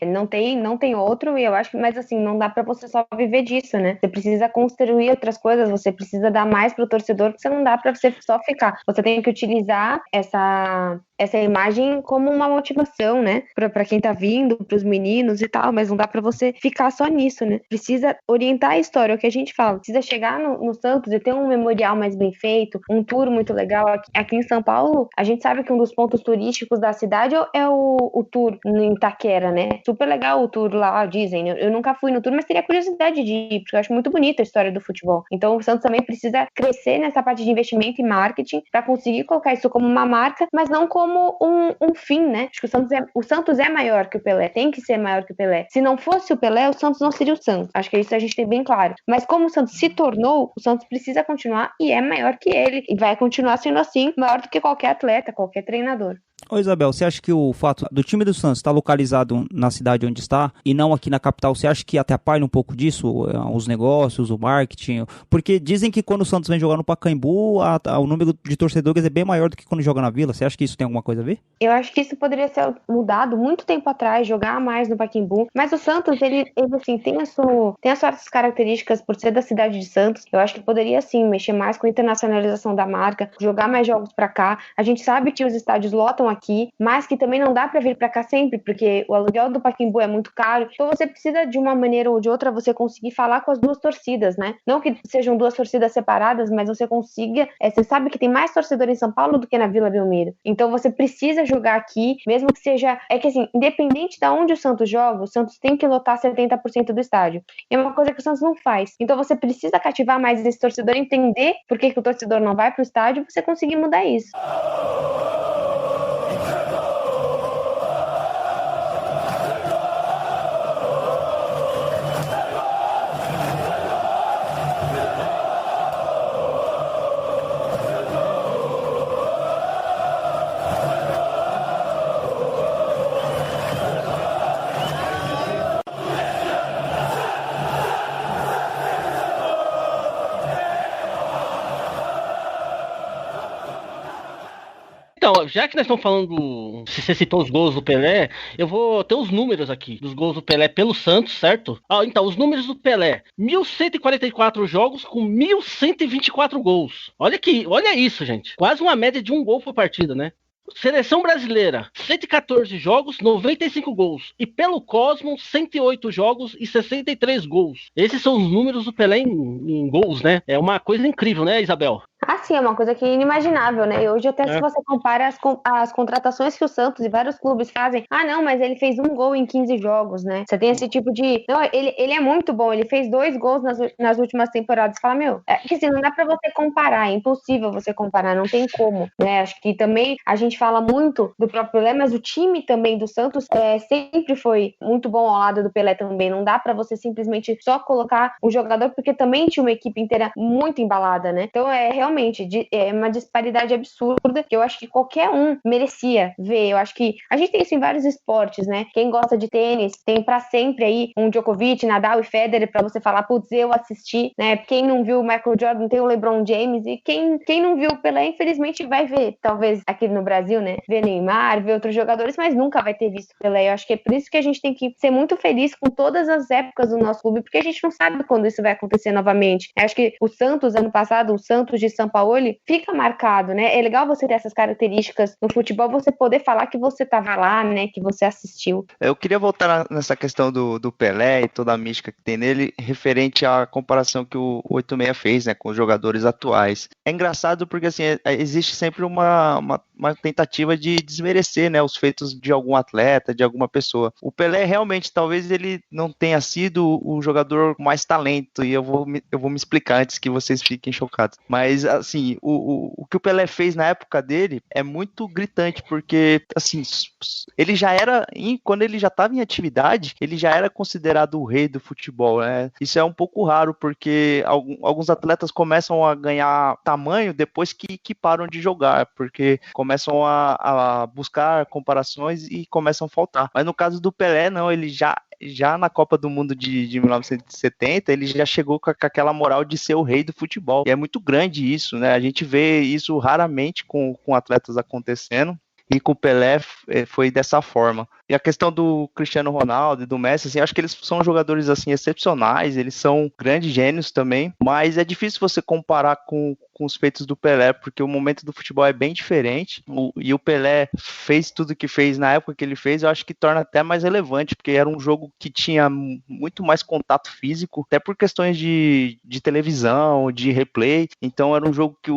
não tem outro, e eu acho que, mas assim, não dá pra você só viver disso, né? Você precisa construir outras coisas, você precisa dar mais pro torcedor, porque você não dá pra você só ficar. Você tem que utilizar essa imagem como uma motivação, né? Pra quem tá vindo, pros meninos e tal, mas não dá pra você ficar só nisso, né? Precisa orientar a história, é o que a gente fala. Precisa chegar no Santos e ter um memorial mais bem feito, um tour muito legal. Aqui em São Paulo, a gente sabe que um dos pontos turísticos da cidade é o tour em Itaquera, né? Super legal o tour lá, dizem. Eu nunca fui no tour, mas teria curiosidade de ir, porque eu acho muito bonita a história do futebol. Então o Santos também precisa crescer nessa parte de investimento e marketing para conseguir colocar isso como uma marca, mas não como um fim, né? Acho que o Santos é maior que o Pelé, tem que ser maior que o Pelé. Se não fosse o Pelé, o Santos não seria o Santos. Acho que isso a gente tem bem claro. Mas como o Santos se tornou, o Santos precisa continuar e é maior que ele. E vai continuar sendo assim, maior do que qualquer atleta, qualquer treinador. Ô Isabel, você acha que o fato do time do Santos estar localizado na cidade onde está e não aqui na capital, você acha que atrapalha um pouco disso, os negócios, o marketing? Porque dizem que quando o Santos vem jogar no Pacaembu, o número de torcedores é bem maior do que quando joga na Vila. Você acha que isso tem alguma coisa a ver? Eu acho que isso poderia ser mudado muito tempo atrás, jogar mais no Pacaembu. Mas o Santos, ele assim, tem as suas características por ser da cidade de Santos. Eu acho que poderia, sim, mexer mais com a internacionalização da marca, jogar mais jogos pra cá. A gente sabe que os estádios lotam aqui, mas que também não dá para vir para cá sempre, porque o aluguel do Pacaembu é muito caro, então você precisa de uma maneira ou de outra você conseguir falar com as duas torcidas, né? Não que sejam duas torcidas separadas, mas você consiga, você sabe que tem mais torcedor em São Paulo do que na Vila Belmiro, então você precisa jogar aqui, mesmo que seja, que assim, independente de onde o Santos joga, o Santos tem que lotar 70% do estádio, é uma coisa que o Santos não faz, então você precisa cativar mais esse torcedor, entender por que o torcedor não vai pro estádio, você conseguir mudar isso. Então, já que nós estamos falando, você citou os gols do Pelé, eu vou ter os números aqui, dos gols do Pelé pelo Santos, certo? Então, os números do Pelé, 1.144 jogos com 1.124 gols. Olha isso, gente. Quase uma média de um gol por partida, né? Seleção brasileira, 114 jogos, 95 gols. E pelo Cosmos, 108 jogos e 63 gols. Esses são os números do Pelé em gols, né? É uma coisa incrível, né, Isabel? Ah, sim, é uma coisa que é inimaginável, né? E hoje até se você compara as contratações que o Santos e vários clubes fazem, não, mas ele fez um gol em 15 jogos, né? Você tem esse tipo de... Não, ele é muito bom, ele fez 2 gols nas últimas temporadas. Você fala, que assim, não dá pra você comparar, é impossível você comparar, não tem como, né? Acho que também a gente fala muito do próprio Pelé, mas o time também do Santos sempre foi muito bom ao lado do Pelé também. Não dá pra você simplesmente só colocar o jogador, porque também tinha uma equipe inteira muito embalada, né? Então realmente é uma disparidade absurda que eu acho que qualquer um merecia ver. Eu acho que a gente tem isso em vários esportes, né? Quem gosta de tênis tem pra sempre aí um Djokovic, Nadal e Federer pra você falar, putz, eu assisti, né? Quem não viu o Michael Jordan tem o LeBron James, e quem não viu o Pelé, infelizmente vai ver, talvez aqui no Brasil, né? Ver Neymar, ver outros jogadores, mas nunca vai ter visto o Pelé. Eu acho que é por isso que a gente tem que ser muito feliz com todas as épocas do nosso clube, porque a gente não sabe quando isso vai acontecer novamente. Eu acho que o Santos, ano passado, o Santos de Sampaoli, fica marcado, né? É legal você ter essas características no futebol, você poder falar que você estava lá, né? Que você assistiu. Eu queria voltar nessa questão do Pelé e toda a mística que tem nele, referente à comparação que o 86 fez, né? Com os jogadores atuais. É engraçado porque, assim, existe sempre uma tentativa de desmerecer, né? Os feitos de algum atleta, de alguma pessoa. O Pelé, realmente, talvez ele não tenha sido o jogador com mais talento, e eu vou me explicar antes que vocês fiquem chocados. Mas, assim, o que o Pelé fez na época dele é muito gritante, porque, assim, ele já era, quando ele já estava em atividade, ele já era considerado o rei do futebol, né? Isso é um pouco raro, porque alguns atletas começam a ganhar tamanho depois que param de jogar, porque começam a buscar comparações e começam a faltar. Mas no caso do Pelé, não, ele já na Copa do Mundo de 1970, ele já chegou com aquela moral de ser o rei do futebol. E é muito grande isso, né? A gente vê isso raramente com atletas acontecendo. E com o Pelé foi dessa forma. E a questão do Cristiano Ronaldo e do Messi, assim, acho que eles são jogadores, assim, excepcionais, eles são grandes gênios também, mas é difícil você comparar com os feitos do Pelé, porque o momento do futebol é bem diferente, e o Pelé fez tudo que fez na época que ele fez, eu acho que torna até mais relevante, porque era um jogo que tinha muito mais contato físico, até por questões de televisão, de replay, então era um jogo que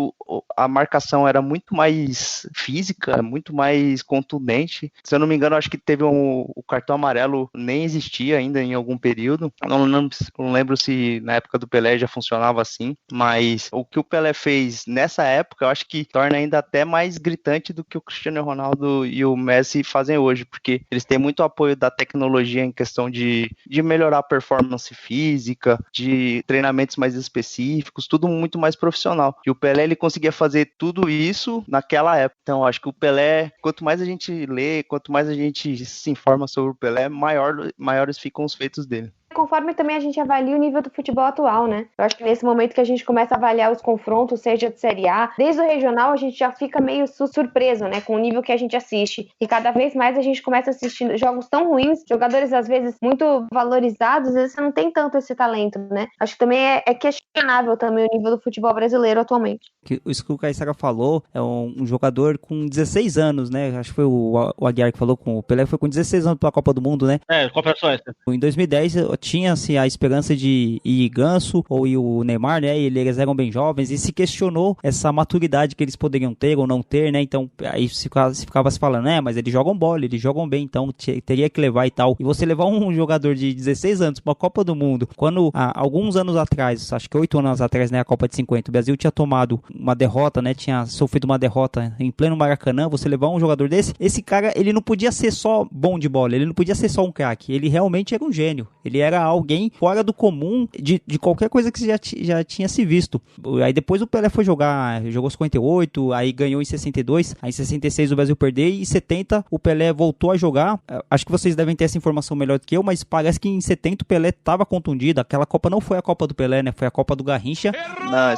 a marcação era muito mais física, muito mais contundente. Se eu não me engano, acho que teve o cartão amarelo nem existia ainda em algum período, não lembro se na época do Pelé já funcionava assim, mas o que o Pelé fez nessa época, eu acho que torna ainda até mais gritante do que o Cristiano Ronaldo e o Messi fazem hoje, porque eles têm muito apoio da tecnologia em questão de melhorar a performance física, de treinamentos mais específicos, tudo muito mais profissional. E o Pelé, ele conseguia fazer tudo isso naquela época. Então, eu acho que o Pelé, quanto mais a gente lê, quanto mais a gente se informa sobre o Pelé, maiores ficam os feitos dele. Conforme também a gente avalia o nível do futebol atual, né? Eu acho que nesse momento que a gente começa a avaliar os confrontos, seja de Série A, desde o regional a gente já fica meio surpreso, né? Com o nível que a gente assiste. E cada vez mais a gente começa a assistir jogos tão ruins, jogadores às vezes muito valorizados, às vezes você não tem tanto esse talento, né? Acho que também é questionável também o nível do futebol brasileiro atualmente. Isso que o Caissara falou, é um jogador com 16 anos, né? Acho que foi o Aguiar que falou, com o Pelé foi com 16 anos pela Copa do Mundo, né? Copa só essa. Em 2010 tinha-se a esperança de ir Ganso ou ir o Neymar, né? E eles eram bem jovens e se questionou essa maturidade que eles poderiam ter ou não ter, né? Então, aí se ficava se falando, mas eles jogam bola, eles jogam bem, então teria que levar e tal. E você levar um jogador de 16 anos para a Copa do Mundo, quando alguns anos atrás, acho que 8 anos atrás, né? A Copa de 50, o Brasil tinha tomado uma derrota, né? Tinha sofrido uma derrota em pleno Maracanã, você levar um jogador desse, esse cara, ele não podia ser só bom de bola, ele não podia ser só um craque, ele realmente era um gênio, ele era alguém fora do comum de qualquer coisa que já tinha se visto. Aí depois o Pelé foi jogou 58, aí ganhou em 62, aí em 66 o Brasil perdeu e em 70 o Pelé voltou a jogar. Acho que vocês devem ter essa informação melhor do que eu, mas parece que em 70 o Pelé estava contundido. Aquela Copa não foi a Copa do Pelé, né? Foi a Copa do Garrincha. Não,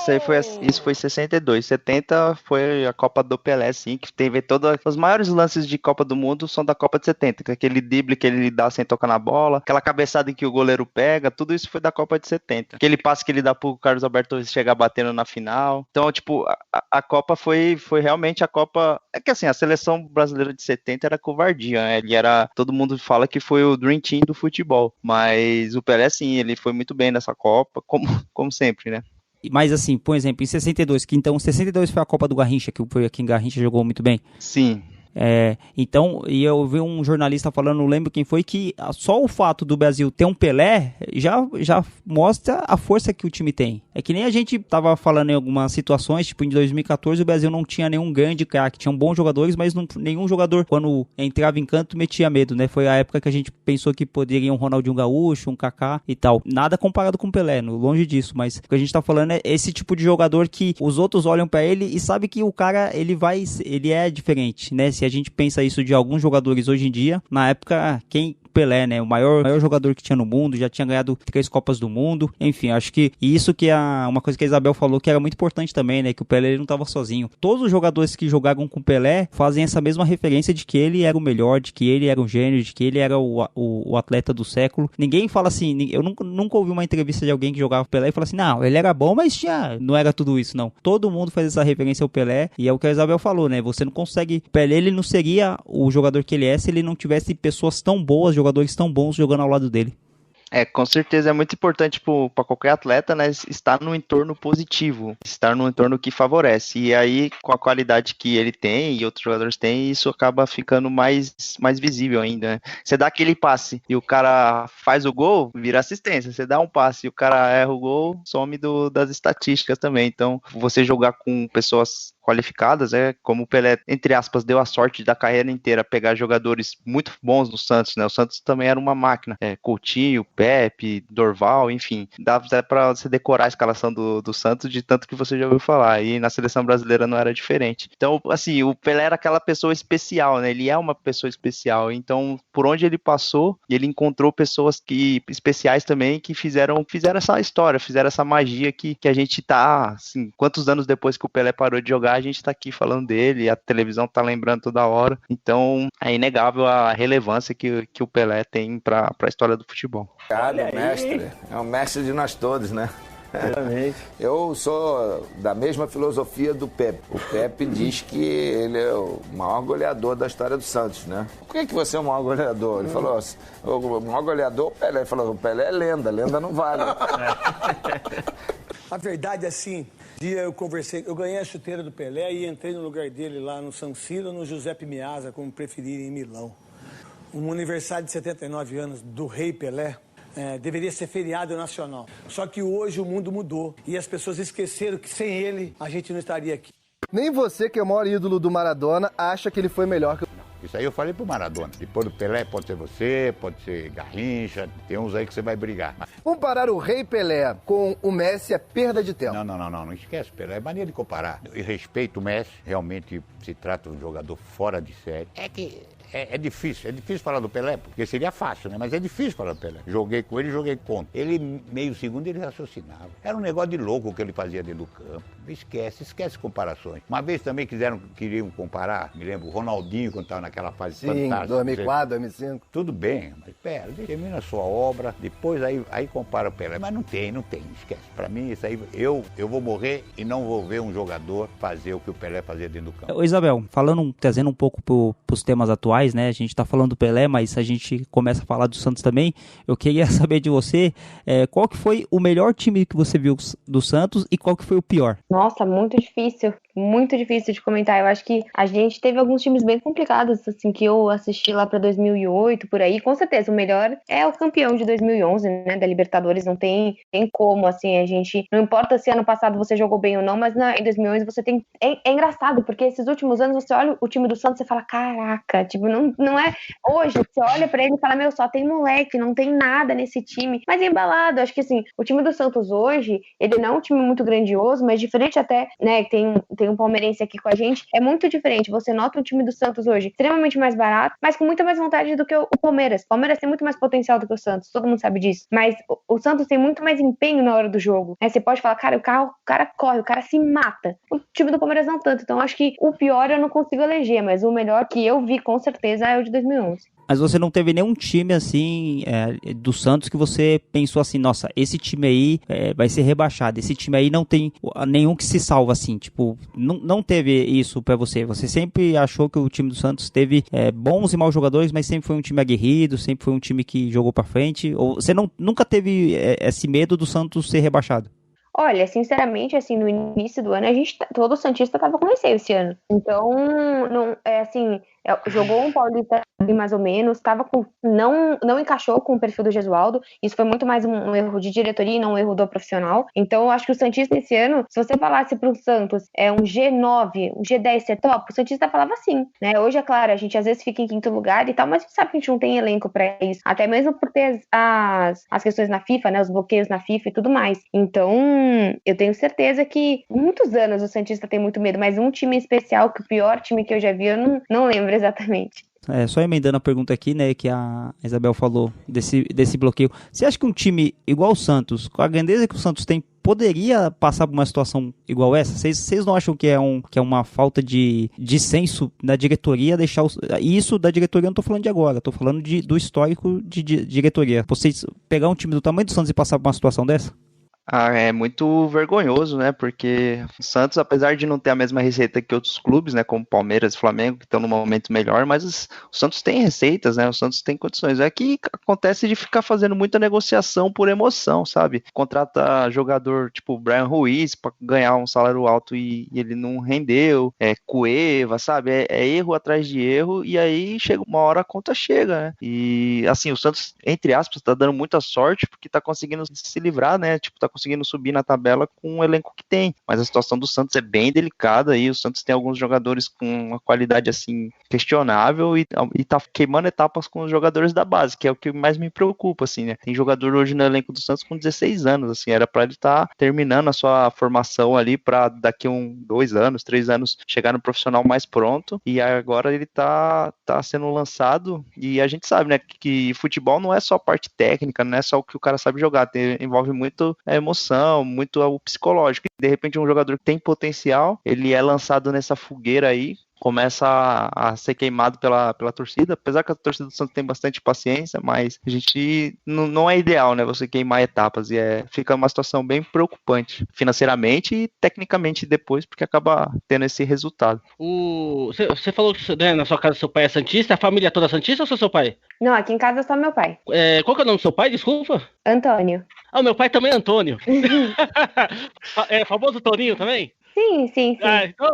isso foi 62. 70 foi a Copa do Pelé, sim, que teve todos os maiores lances de Copa do Mundo são da Copa de 70, que é aquele drible que ele dá sem tocar na bola, aquela cabeçada em que o goleiro pega, tudo isso foi da Copa de 70. Aquele passe que ele dá pro Carlos Alberto chegar batendo na final. Então, tipo, a Copa foi realmente a Copa... É que assim, a seleção brasileira de 70 era covardia, né? Todo mundo fala que foi o Dream Team do futebol, mas o Pelé, sim, ele foi muito bem nessa Copa, como sempre, né? Mas assim, por exemplo, em 62, que então 62 foi a Copa do Garrincha, que foi aqui em Garrincha, jogou muito bem. Sim. Então, e eu vi um jornalista falando, não lembro quem foi, que só o fato do Brasil ter um Pelé já mostra a força que o time tem. É que nem a gente tava falando em algumas situações, tipo em 2014 o Brasil não tinha nenhum grande craque, tinham bons jogadores, mas nenhum jogador quando entrava em campo metia medo, né? Foi a época que a gente pensou que poderia um Ronaldinho Gaúcho, um Kaká e tal. Nada comparado com o Pelé, longe disso, mas o que a gente tá falando é esse tipo de jogador que os outros olham pra ele e sabe que o cara, ele é diferente, né? Se a gente pensa isso de alguns jogadores hoje em dia, na época, Pelé, né, o maior jogador que tinha no mundo, já tinha ganhado 3 Copas do Mundo, enfim, acho que isso que é uma coisa que a Isabel falou que era muito importante também, né, que o Pelé ele não estava sozinho. Todos os jogadores que jogaram com o Pelé fazem essa mesma referência de que ele era o melhor, de que ele era um gênio, de que ele era o atleta do século. Ninguém fala assim, eu nunca ouvi uma entrevista de alguém que jogava com o Pelé e fala assim, não, ele era bom, mas não era tudo isso, não. Todo mundo faz essa referência ao Pelé, e é o que a Isabel falou, né, você não consegue, o Pelé ele não seria o jogador que ele é se ele não tivesse pessoas tão boas, jogadores tão bons jogando ao lado dele. Com certeza é muito importante para qualquer atleta, né, estar num entorno positivo, estar num entorno que favorece. E aí, com a qualidade que ele tem e outros jogadores têm, isso acaba ficando mais visível ainda, né? Você dá aquele passe e o cara faz o gol, vira assistência. Você dá um passe e o cara erra o gol, some das estatísticas também. Então, você jogar com pessoas qualificadas, como o Pelé, entre aspas, deu a sorte da carreira inteira pegar jogadores muito bons do Santos, né? O Santos também era uma máquina. Coutinho, Pepe, Dorval, enfim. Dava até pra você decorar a escalação do Santos de tanto que você já ouviu falar. E na seleção brasileira não era diferente. Então, assim, o Pelé era aquela pessoa especial, né? Ele é uma pessoa especial. Então, por onde ele passou, ele encontrou pessoas especiais também que fizeram essa história, fizeram essa magia que a gente tá, assim, quantos anos depois que o Pelé parou de jogar, a gente tá aqui falando dele, a televisão tá lembrando toda hora. Então, é inegável a relevância que o Pelé tem para a história do futebol. Obrigado, mestre. É o mestre de nós todos, né? Eu sou da mesma filosofia do Pepe. O Pepe diz que ele é o maior goleador da história do Santos, né? Por que você é o maior goleador? Ele falou assim, o maior goleador é o Pelé. Ele falou, o Pelé é lenda não vale. A verdade é assim, eu ganhei a chuteira do Pelé e entrei no lugar dele lá no San Siro, no Giuseppe Meazza, como preferirem, em Milão. Um aniversário de 79 anos do Rei Pelé, deveria ser feriado nacional. Só que hoje o mundo mudou e as pessoas esqueceram que sem ele a gente não estaria aqui. Nem você, que é o maior ídolo do Maradona, acha que ele foi melhor que o... Isso aí eu falei pro Maradona. Depois do Pelé pode ser você, pode ser Garrincha, tem uns aí que você vai brigar. Comparar o Rei Pelé com o Messi é perda de tempo. Não esquece, Pelé. É mania de comparar. Eu respeito o Messi, realmente se trata de um jogador fora de série. É que... É difícil falar do Pelé, porque seria fácil, né? Mas é difícil falar do Pelé. Joguei com ele, joguei contra. Ele, meio segundo, ele raciocinava. Era um negócio de louco o que ele fazia dentro do campo. Esquece comparações. Uma vez também queriam comparar, me lembro, o Ronaldinho, quando estava naquela fase fantástica. 2004, 2005. Tudo bem, mas pera, termina a sua obra, depois aí compara o Pelé. Mas não tem, esquece. Pra mim, isso aí, eu vou morrer e não vou ver um jogador fazer o que o Pelé fazia dentro do campo. Ô Isabel, trazendo um pouco pros temas atuais, né? A gente tá falando do Pelé, mas a gente começa a falar do Santos também. Eu queria saber de você, qual que foi o melhor time que você viu do Santos e qual que foi o pior? Nossa, muito difícil de comentar. Eu acho que a gente teve alguns times bem complicados, assim, que eu assisti lá pra 2008, por aí. Com certeza, o melhor é o campeão de 2011, né, da Libertadores. Não tem como, assim, a gente... Não importa se ano passado você jogou bem ou não, mas em 2011 você tem... É engraçado, porque esses últimos anos você olha o time do Santos e fala, caraca, tipo, não é... Hoje, você olha pra ele e fala, meu, só tem moleque, não tem nada nesse time. Mas é embalado. Acho que, assim, o time do Santos hoje, ele não é um time muito grandioso, mas diferente até, né, tem um palmeirense aqui com a gente, é muito diferente. Você nota o time do Santos hoje extremamente mais barato, mas com muita mais vontade do que o Palmeiras. O Palmeiras tem muito mais potencial do que o Santos, todo mundo sabe disso. Mas o Santos tem muito mais empenho na hora do jogo. Você pode falar, cara, o cara corre, o cara se mata. O time do Palmeiras não tanto. Então acho que o pior eu não consigo eleger, mas o melhor que eu vi com certeza é o de 2011. Mas você não teve nenhum time, assim, do Santos que você pensou assim, nossa, esse time aí vai ser rebaixado, esse time aí não tem nenhum que se salva, assim, tipo, não teve isso pra você. Você sempre achou que o time do Santos teve bons e maus jogadores, mas sempre foi um time aguerrido, sempre foi um time que jogou pra frente, ou você nunca teve esse medo do Santos ser rebaixado? Olha, sinceramente, assim, no início do ano, todo santista tava com receio esse ano. Então, jogou um Paulista mais ou menos, não encaixou com o perfil do Gesualdo. Isso foi muito mais um erro de diretoria e não um erro do profissional. Então, eu acho que o santista esse ano, se você falasse pro Santos, um G9, um G10 ser top, o santista falava sim, né? Hoje, é claro, a gente às vezes fica em quinto lugar e tal, mas a gente sabe que a gente não tem elenco pra isso. Até mesmo por ter as questões na FIFA, né? Os bloqueios na FIFA e tudo mais. Então, eu tenho certeza que muitos anos o santista tem muito medo, mas um time especial, que o pior time que eu já vi, eu não lembro exatamente. Só emendando a pergunta aqui, né, que a Isabel falou desse bloqueio. Você acha que um time igual o Santos, com a grandeza que o Santos tem, poderia passar por uma situação igual essa? Vocês não acham que é uma falta de senso da diretoria deixar isso da diretoria? Eu não tô falando de agora, tô falando do histórico de diretoria. Vocês pegar um time do tamanho do Santos e passar por uma situação dessa? É muito vergonhoso, né? Porque o Santos, apesar de não ter a mesma receita que outros clubes, né? Como Palmeiras e Flamengo, que estão no momento melhor, mas o Santos tem receitas, né? O Santos tem condições. É que acontece de ficar fazendo muita negociação por emoção, sabe? Contrata jogador tipo o Brian Ruiz para ganhar um salário alto e ele não rendeu. Cueva, sabe? É erro atrás de erro e aí chega uma hora a conta chega, né? E assim, o Santos, entre aspas, tá dando muita sorte porque tá conseguindo se livrar, né? Tipo, tá conseguindo subir na tabela com o elenco que tem, mas a situação do Santos é bem delicada e o Santos tem alguns jogadores com uma qualidade assim questionável e tá queimando etapas com os jogadores da base, que é o que mais me preocupa, assim, né? Tem jogador hoje no elenco do Santos com 16 anos, assim, era pra ele estar terminando a sua formação ali pra daqui 2 anos, 3 anos chegar no profissional mais pronto e agora ele tá sendo lançado e a gente sabe, né, que futebol não é só parte técnica, não é só o que o cara sabe jogar, envolve muito emoção, muito o psicológico. De repente um jogador que tem potencial, ele é lançado nessa fogueira aí, começa a ser queimado pela torcida, apesar que a torcida do Santos tem bastante paciência, mas a gente não é ideal, né, você queimar etapas, e fica uma situação bem preocupante, financeiramente e tecnicamente depois, porque acaba tendo esse resultado. Você falou que, né, na sua casa seu pai é santista, a família toda é santista ou seu pai? Não, aqui em casa é só meu pai. Qual que é o nome do seu pai, desculpa? Antônio. Ah, meu pai também é Antônio. É famoso Toninho também? Sim. Então,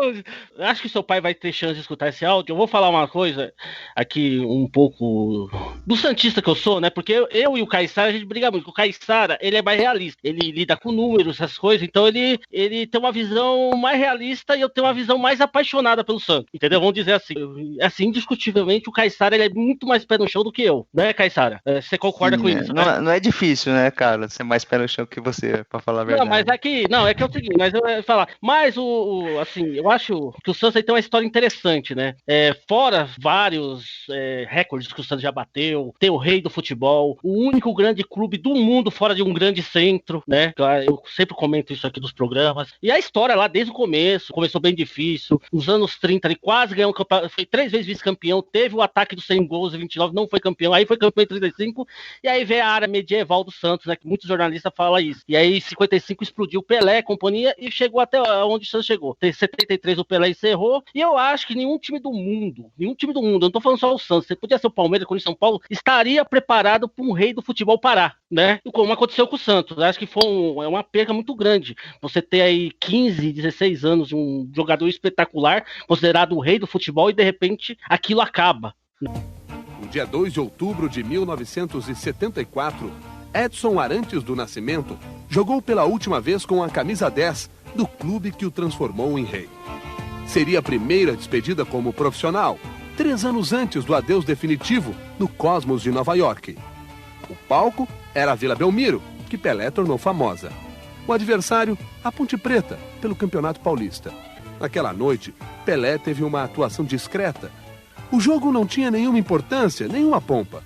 acho que seu pai vai ter chance de escutar esse áudio. Eu vou falar uma coisa aqui, um pouco do santista que eu sou, né? Porque eu e o Caissara, a gente briga muito. O Caissara, ele é mais realista. Ele lida com números, essas coisas. Então, ele tem uma visão mais realista e eu tenho uma visão mais apaixonada pelo Santos. Entendeu? Vamos dizer assim. Assim, indiscutivelmente, o Caissara, ele é muito mais pé no chão do que eu. Né, Caissara? Você concorda com isso? Não é difícil, né, cara? Ser mais pé no chão que você, pra falar a verdade. Não, mas é que é o seguinte, mas eu ia falar. Mas assim, eu acho que o Santos aí tem uma história interessante, né? Fora vários recordes que o Santos já bateu, tem o rei do futebol, o único grande clube do mundo fora de um grande centro, né? Eu sempre comento isso aqui nos programas. E a história lá desde o começo, começou bem difícil. Nos anos 30 ele quase ganhou um campeonato, foi 3 vezes vice-campeão, teve o ataque dos 100 gols em 29, não foi campeão, aí foi campeão em 35, e aí veio a área medieval do Santos, né? Que muitos jornalistas falam isso. E aí em 55 explodiu Pelé, companhia, e chegou até onde o Santos chegou. Em 73 o Pelé encerrou, e eu acho que nenhum time do mundo, eu não tô falando só o Santos, você podia ser o Palmeiras, Corinthians, São Paulo, estaria preparado para um rei do futebol parar, né? E como aconteceu com o Santos, eu acho que foi uma perca muito grande, você ter aí 15, 16 anos de um jogador espetacular, considerado o rei do futebol, e de repente aquilo acaba. No dia 2 de outubro de 1974, Edson Arantes do Nascimento jogou pela última vez com a camisa 10 do clube que o transformou em rei. Seria a primeira despedida como profissional, 3 anos antes do adeus definitivo no Cosmos de Nova York. O palco era a Vila Belmiro, que Pelé tornou famosa. O adversário, a Ponte Preta, pelo Campeonato Paulista. Naquela noite, Pelé teve uma atuação discreta. O jogo não tinha nenhuma importância, nenhuma pompa.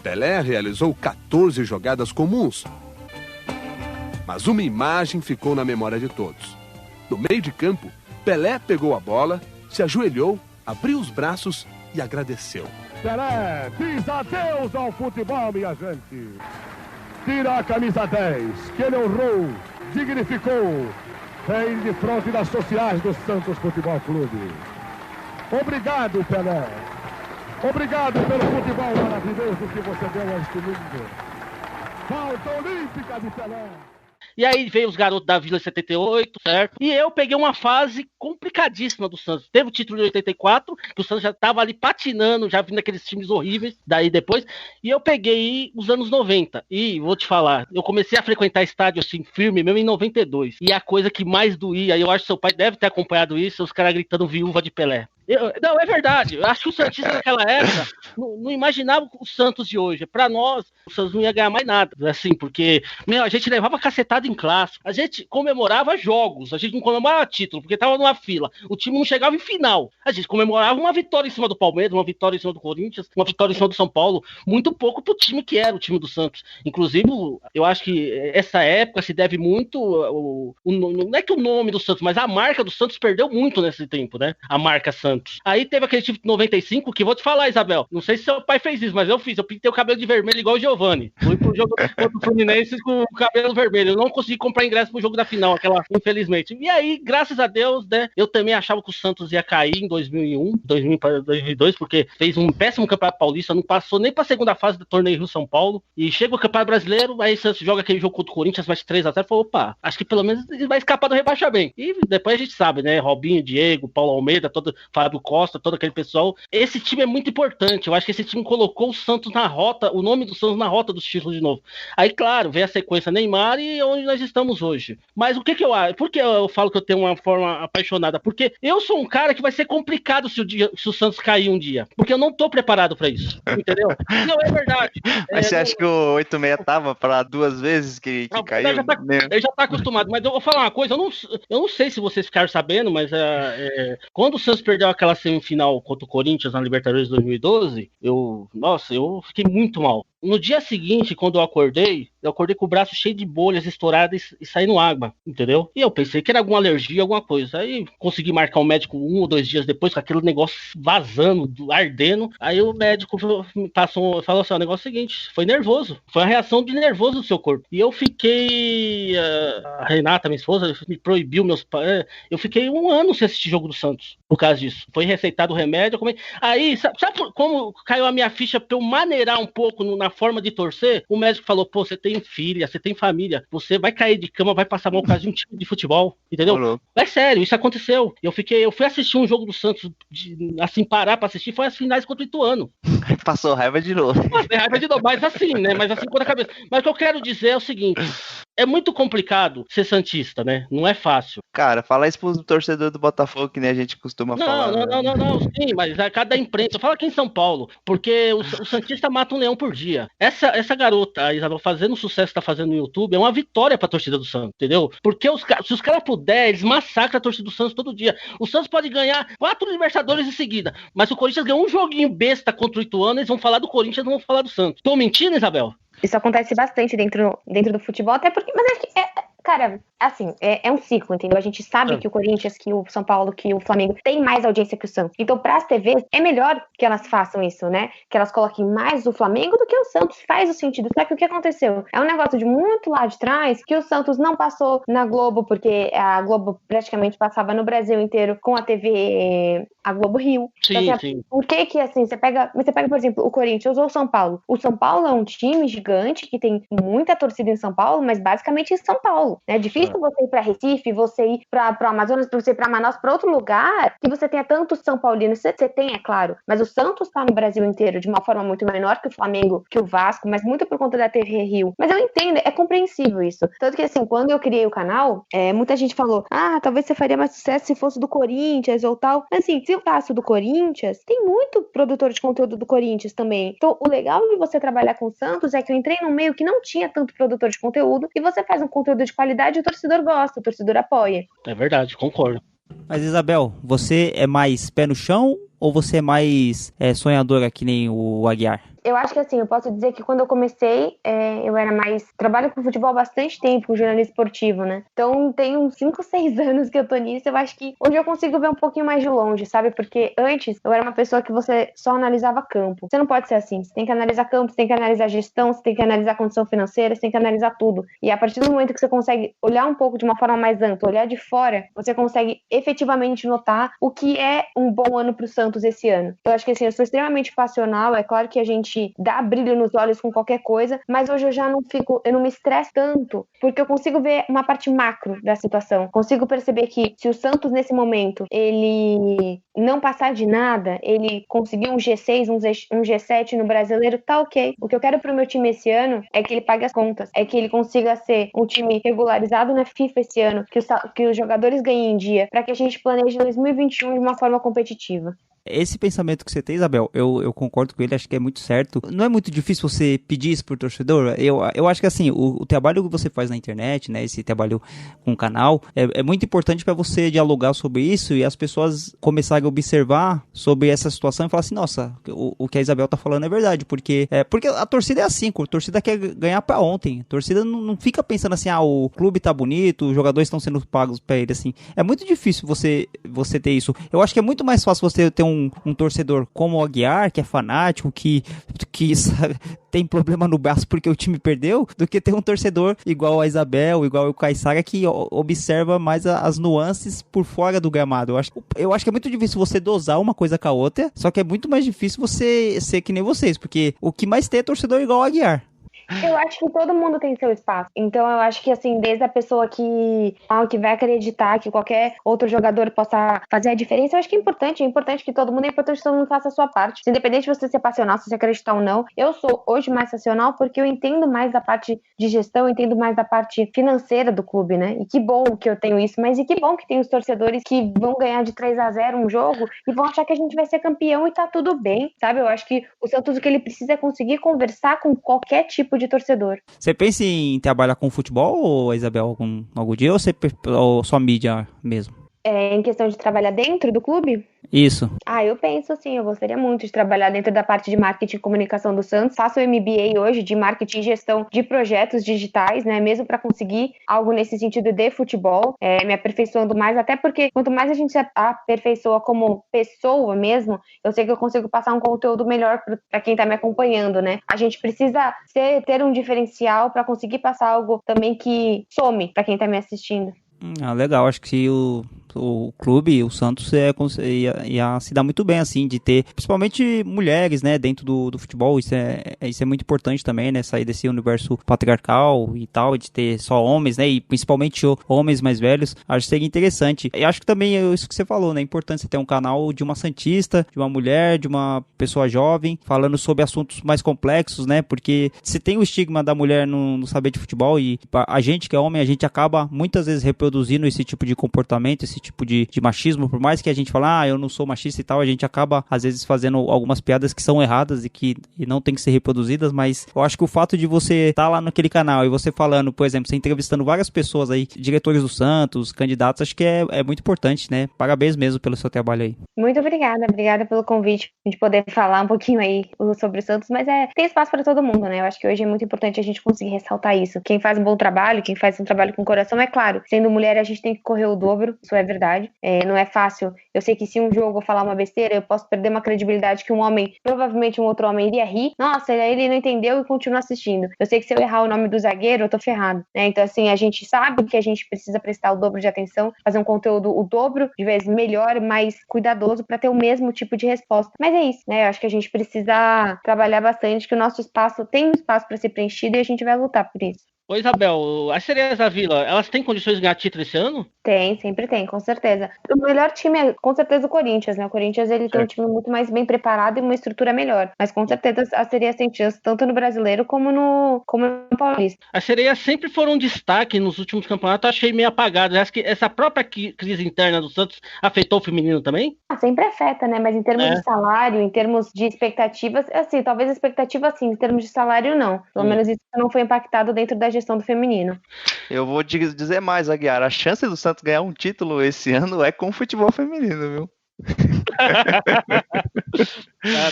Pelé realizou 14 jogadas comuns. Mas uma imagem ficou na memória de todos. No meio de campo, Pelé pegou a bola, se ajoelhou, abriu os braços e agradeceu. Pelé diz adeus ao futebol, minha gente. Tira a camisa 10, que ele honrou, dignificou, vem de fronte das sociais do Santos Futebol Clube. Obrigado, Pelé. Obrigado pelo futebol maravilhoso que você deu a este mundo. Falta olímpica de Pelé. E aí veio os garotos da Vila 78, certo? E eu peguei uma fase complicadíssima do Santos. Teve o título de 84, que o Santos já tava ali patinando, já vindo aqueles times horríveis, daí depois. E eu peguei os anos 90. E vou te falar, eu comecei a frequentar estádio assim, firme mesmo em 92. E a coisa que mais doía, eu acho que seu pai deve ter acompanhado isso, os caras gritando viúva de Pelé. Não, é verdade. Eu acho que o Santista naquela época não imaginava o Santos de hoje. Pra nós, o Santos não ia ganhar mais nada. Assim, porque, a gente levava cacetada em clássico. A gente comemorava jogos. A gente não comemorava título, porque tava numa fila. O time não chegava em final. A gente comemorava uma vitória em cima do Palmeiras, uma vitória em cima do Corinthians, uma vitória em cima do São Paulo. Muito pouco pro time que era o time do Santos. Inclusive, eu acho que essa época se deve muito... não é que o nome do Santos, mas a marca do Santos perdeu muito nesse tempo, né? A marca Santos. Aí teve aquele time de 95 que, vou te falar, Isabel, não sei se seu pai fez isso, mas eu fiz. Eu pintei o cabelo de vermelho igual o Giovani. Fui pro jogo contra o Fluminense com o cabelo vermelho. Eu não consegui comprar ingresso pro jogo da final, infelizmente. E aí, graças a Deus, né, eu também achava que o Santos ia cair em 2001, 2000 para 2002, porque fez um péssimo Campeonato Paulista, não passou nem pra segunda fase do torneio Rio-São Paulo. E chega o Campeonato Brasileiro, aí o Santos joga aquele jogo contra o Corinthians, vai 3x0, falou, opa, acho que pelo menos ele vai escapar do rebaixamento. E depois a gente sabe, né, Robinho, Diego, Paulo Almeida, Fábio Costa, todo aquele pessoal. Esse time é muito importante. Eu acho que esse time colocou o Santos na rota, o nome do Santos na rota dos títulos de novo. Aí, claro, vem a sequência Neymar e onde nós estamos hoje. Mas o que eu acho? Por que eu falo que eu tenho uma forma apaixonada? Porque eu sou um cara que vai ser complicado se o Santos cair um dia. Porque eu não tô preparado pra isso. Entendeu? Não, é verdade. Mas você acha que o 86 tava pra 2 vezes que caiu? Ele já tá acostumado. Mas eu vou falar uma coisa, eu não sei se vocês ficaram sabendo, mas quando o Santos perdeu aquela semifinal contra o Corinthians na Libertadores 2012, eu fiquei muito mal. No dia seguinte, quando eu acordei com o braço cheio de bolhas estouradas e saindo água, entendeu? E eu pensei que era alguma alergia, alguma coisa. Aí consegui marcar um médico 1 ou 2 dias depois, com aquele negócio vazando, ardendo. Aí o médico falou assim, o negócio é o seguinte, foi nervoso. Foi uma reação de nervoso do seu corpo. E eu fiquei... A Renata, minha esposa, me proibiu meus pais. Eu fiquei 1 ano sem assistir jogo do Santos, por causa disso. Foi receitado o remédio. Aí, sabe como caiu a minha ficha pra eu maneirar um pouco na forma de torcer? O médico falou, pô, você tem filha, você tem família, você vai cair de cama, vai passar mal por causa de um time de futebol, entendeu? É sério, isso aconteceu. Eu fui assistir um jogo do Santos, assim, parar pra assistir, foi as finais contra o Ituano. Passou raiva de novo. Passei raiva de novo, mas assim, né? Mas assim, com a cabeça. Mas o que eu quero dizer é o seguinte, é muito complicado ser santista, né? Não é fácil. Cara, fala isso pro torcedor do Botafogo, que nem a gente costuma falar. Não, sim, mas a cada imprensa, fala aqui em São Paulo, porque o santista mata um leão por dia. Essa garota, a Isabel, fazendo o sucesso que tá fazendo no YouTube, é uma vitória pra torcida do Santos, entendeu? Porque se os caras puderem, eles massacram a torcida do Santos todo dia. O Santos pode ganhar 4 Libertadores em seguida, mas se o Corinthians ganhar um joguinho besta contra o Ituano, eles vão falar do Corinthians, não vão falar do Santos. Tô mentindo, Isabel? Isso acontece bastante dentro do futebol, até porque... Mas acho que cara, assim, é um ciclo, entendeu? A gente sabe que o Corinthians, que o São Paulo, que o Flamengo tem mais audiência que o Santos. Então, para as TVs, é melhor que elas façam isso, né? Que elas coloquem mais o Flamengo do que o Santos. Faz o sentido. Só que o que aconteceu? É um negócio de muito lá de trás, que o Santos não passou na Globo, porque a Globo praticamente passava no Brasil inteiro com a TV... a Globo Rio. Sim, então, sim. Por que assim, você pega, por exemplo, o Corinthians ou o São Paulo. O São Paulo é um time gigante que tem muita torcida em São Paulo, mas basicamente em São Paulo. É difícil você ir para Recife, você ir para o Amazonas, você ir para Manaus, para outro lugar, que você tenha tantos São Paulinos. Você tem, é claro, mas o Santos está no Brasil inteiro de uma forma muito menor que o Flamengo, que o Vasco, mas muito por conta da TV Rio. Mas eu entendo, é compreensível isso. Tanto que assim, quando eu criei o canal, muita gente falou, talvez você faria mais sucesso se fosse do Corinthians ou tal. Mas assim, se eu faço do Corinthians, tem muito produtor de conteúdo do Corinthians também. Então, o legal de você trabalhar com o Santos é que eu entrei num meio que não tinha tanto produtor de conteúdo e você faz um conteúdo de qualidade e o torcedor gosta, o torcedor apoia. É verdade, concordo. Mas, Isabel, você é mais pé no chão ou você é mais sonhadora que nem o Aguiar? Eu acho que assim, eu posso dizer que quando eu comecei, eu era mais... Trabalho com futebol há bastante tempo, com jornalismo esportivo, né? Então tem uns 5, 6 anos que eu tô nisso, eu acho que hoje eu consigo ver um pouquinho mais de longe, sabe? Porque antes eu era uma pessoa que você só analisava campo. Você não pode ser assim, você tem que analisar campo, você tem que analisar gestão, você tem que analisar condição financeira, você tem que analisar tudo. E a partir do momento que você consegue olhar um pouco de uma forma mais ampla, olhar de fora, você consegue efetivamente notar o que é um bom ano pro Santos esse ano. Eu acho que assim, eu sou extremamente passional, é claro que a gente dá brilho nos olhos com qualquer coisa, mas hoje eu não me estresso tanto, porque eu consigo ver uma parte macro da situação. Consigo perceber que se o Santos nesse momento, ele não passar de nada, ele conseguir um G6, um G7 no Brasileiro, tá ok. O que eu quero pro meu time esse ano é que ele pague as contas, é que ele consiga ser um time regularizado na FIFA esse ano, que os jogadores ganhem em dia, para que a gente planeje 2021 de uma forma competitiva. Esse pensamento que você tem, Isabel, eu concordo com ele, acho que é muito certo. Não é muito difícil você pedir isso pro torcedor? Eu acho que assim, o trabalho que você faz na internet, né, esse trabalho com o canal, é muito importante para você dialogar sobre isso e as pessoas começarem a observar sobre essa situação e falar assim, nossa, o que a Isabel tá falando é verdade, porque a torcida é assim, a torcida quer ganhar pra ontem, a torcida não fica pensando assim, o clube tá bonito, os jogadores estão sendo pagos pra ele, assim, é muito difícil você ter isso. Eu acho que é muito mais fácil você ter um torcedor como o Aguiar, que é fanático, que sabe, tem problema no braço porque o time perdeu, do que ter um torcedor igual a Isabel, igual o Caissara, que observa mais as nuances por fora do gramado. Eu acho que é muito difícil você dosar uma coisa com a outra, só que é muito mais difícil você ser que nem vocês, porque o que mais tem é torcedor igual o Aguiar. Eu acho que todo mundo tem seu espaço. Então eu acho que assim, desde a pessoa que vai acreditar que qualquer outro jogador possa fazer a diferença, eu acho que é importante que todo mundo, é importante que todo mundo faça a sua parte. Independente de você ser passional, se você acreditar ou não. Eu sou hoje mais passional porque eu entendo mais da parte de gestão, eu entendo mais da parte financeira do clube, né? E que bom que eu tenho isso, mas e que bom que tem os torcedores que vão ganhar de 3-0 um jogo e vão achar que a gente vai ser campeão e tá tudo bem, sabe? Eu acho que o Santos, o que ele precisa é conseguir conversar com qualquer tipo de torcedor. Você pensa em trabalhar com futebol, ou Isabel, algum dia, ou só mídia mesmo? Em questão de trabalhar dentro do clube? Isso. Eu penso assim, eu gostaria muito de trabalhar dentro da parte de marketing e comunicação do Santos. Faço o MBA hoje de marketing e gestão de projetos digitais, né? Mesmo para conseguir algo nesse sentido de futebol, me aperfeiçoando mais, até porque quanto mais a gente se aperfeiçoa como pessoa mesmo, eu sei que eu consigo passar um conteúdo melhor para quem tá me acompanhando, né? A gente precisa ter um diferencial para conseguir passar algo também que some para quem tá me assistindo. Legal, acho que o clube, o Santos, ia se dar muito bem, assim, de ter, principalmente mulheres, né, dentro do futebol. Isso é muito importante também, né, sair desse universo patriarcal e tal, de ter só homens, né, e principalmente homens mais velhos. Acho que seria interessante. E acho que também é isso que você falou, né, é importante você ter um canal de uma santista, de uma mulher, de uma pessoa jovem, falando sobre assuntos mais complexos, né, porque se tem o estigma da mulher não saber de futebol, e a gente que é homem, a gente acaba muitas vezes reproduzindo esse tipo de comportamento, esse tipo de machismo, por mais que a gente fale, eu não sou machista e tal, a gente acaba às vezes fazendo algumas piadas que são erradas e não tem que ser reproduzidas, mas eu acho que o fato de você estar lá naquele canal e você falando, por exemplo, você entrevistando várias pessoas aí, diretores do Santos, candidatos, acho que é muito importante, né? Parabéns mesmo pelo seu trabalho aí. Muito obrigada pelo convite, de poder falar um pouquinho aí sobre o Santos, mas tem espaço para todo mundo, né? Eu acho que hoje é muito importante a gente conseguir ressaltar isso. Quem faz um bom trabalho, quem faz um trabalho com coração, é claro, sendo mulher a gente tem que correr o dobro, isso é verdade. Não é fácil. Eu sei que se um jogo eu falar uma besteira, eu posso perder uma credibilidade que um homem, provavelmente um outro homem iria rir. Nossa, ele não entendeu e continua assistindo. Eu sei que se eu errar o nome do zagueiro, eu tô ferrado, né? Então, assim, a gente sabe que a gente precisa prestar o dobro de atenção, fazer um conteúdo o dobro de vezes melhor, mais cuidadoso para ter o mesmo tipo de resposta. Mas é isso, né? Eu acho que a gente precisa trabalhar bastante, que o nosso espaço tem um espaço para ser preenchido e a gente vai lutar por isso. Ô Isabel, as sereias da Vila, elas têm condições de ganhar título esse ano? Tem, sempre tem, com certeza. O melhor time é, com certeza, o Corinthians, né? O Corinthians, ele tem um time muito mais bem preparado e uma estrutura melhor. Mas, com certeza, as sereias têm chance, tanto no Brasileiro como no Paulista. As sereias sempre foram um destaque nos últimos campeonatos, eu achei meio apagado. Acho que essa própria crise interna do Santos afetou o feminino também? Sempre afeta, né? Mas em termos de salário, em termos de expectativas, assim, talvez a expectativa sim, em termos de salário não. Pelo menos isso não foi impactado dentro da gestão do feminino. Eu vou dizer mais, Aguiar, a chance do Santos ganhar um título esse ano é com o futebol feminino, viu?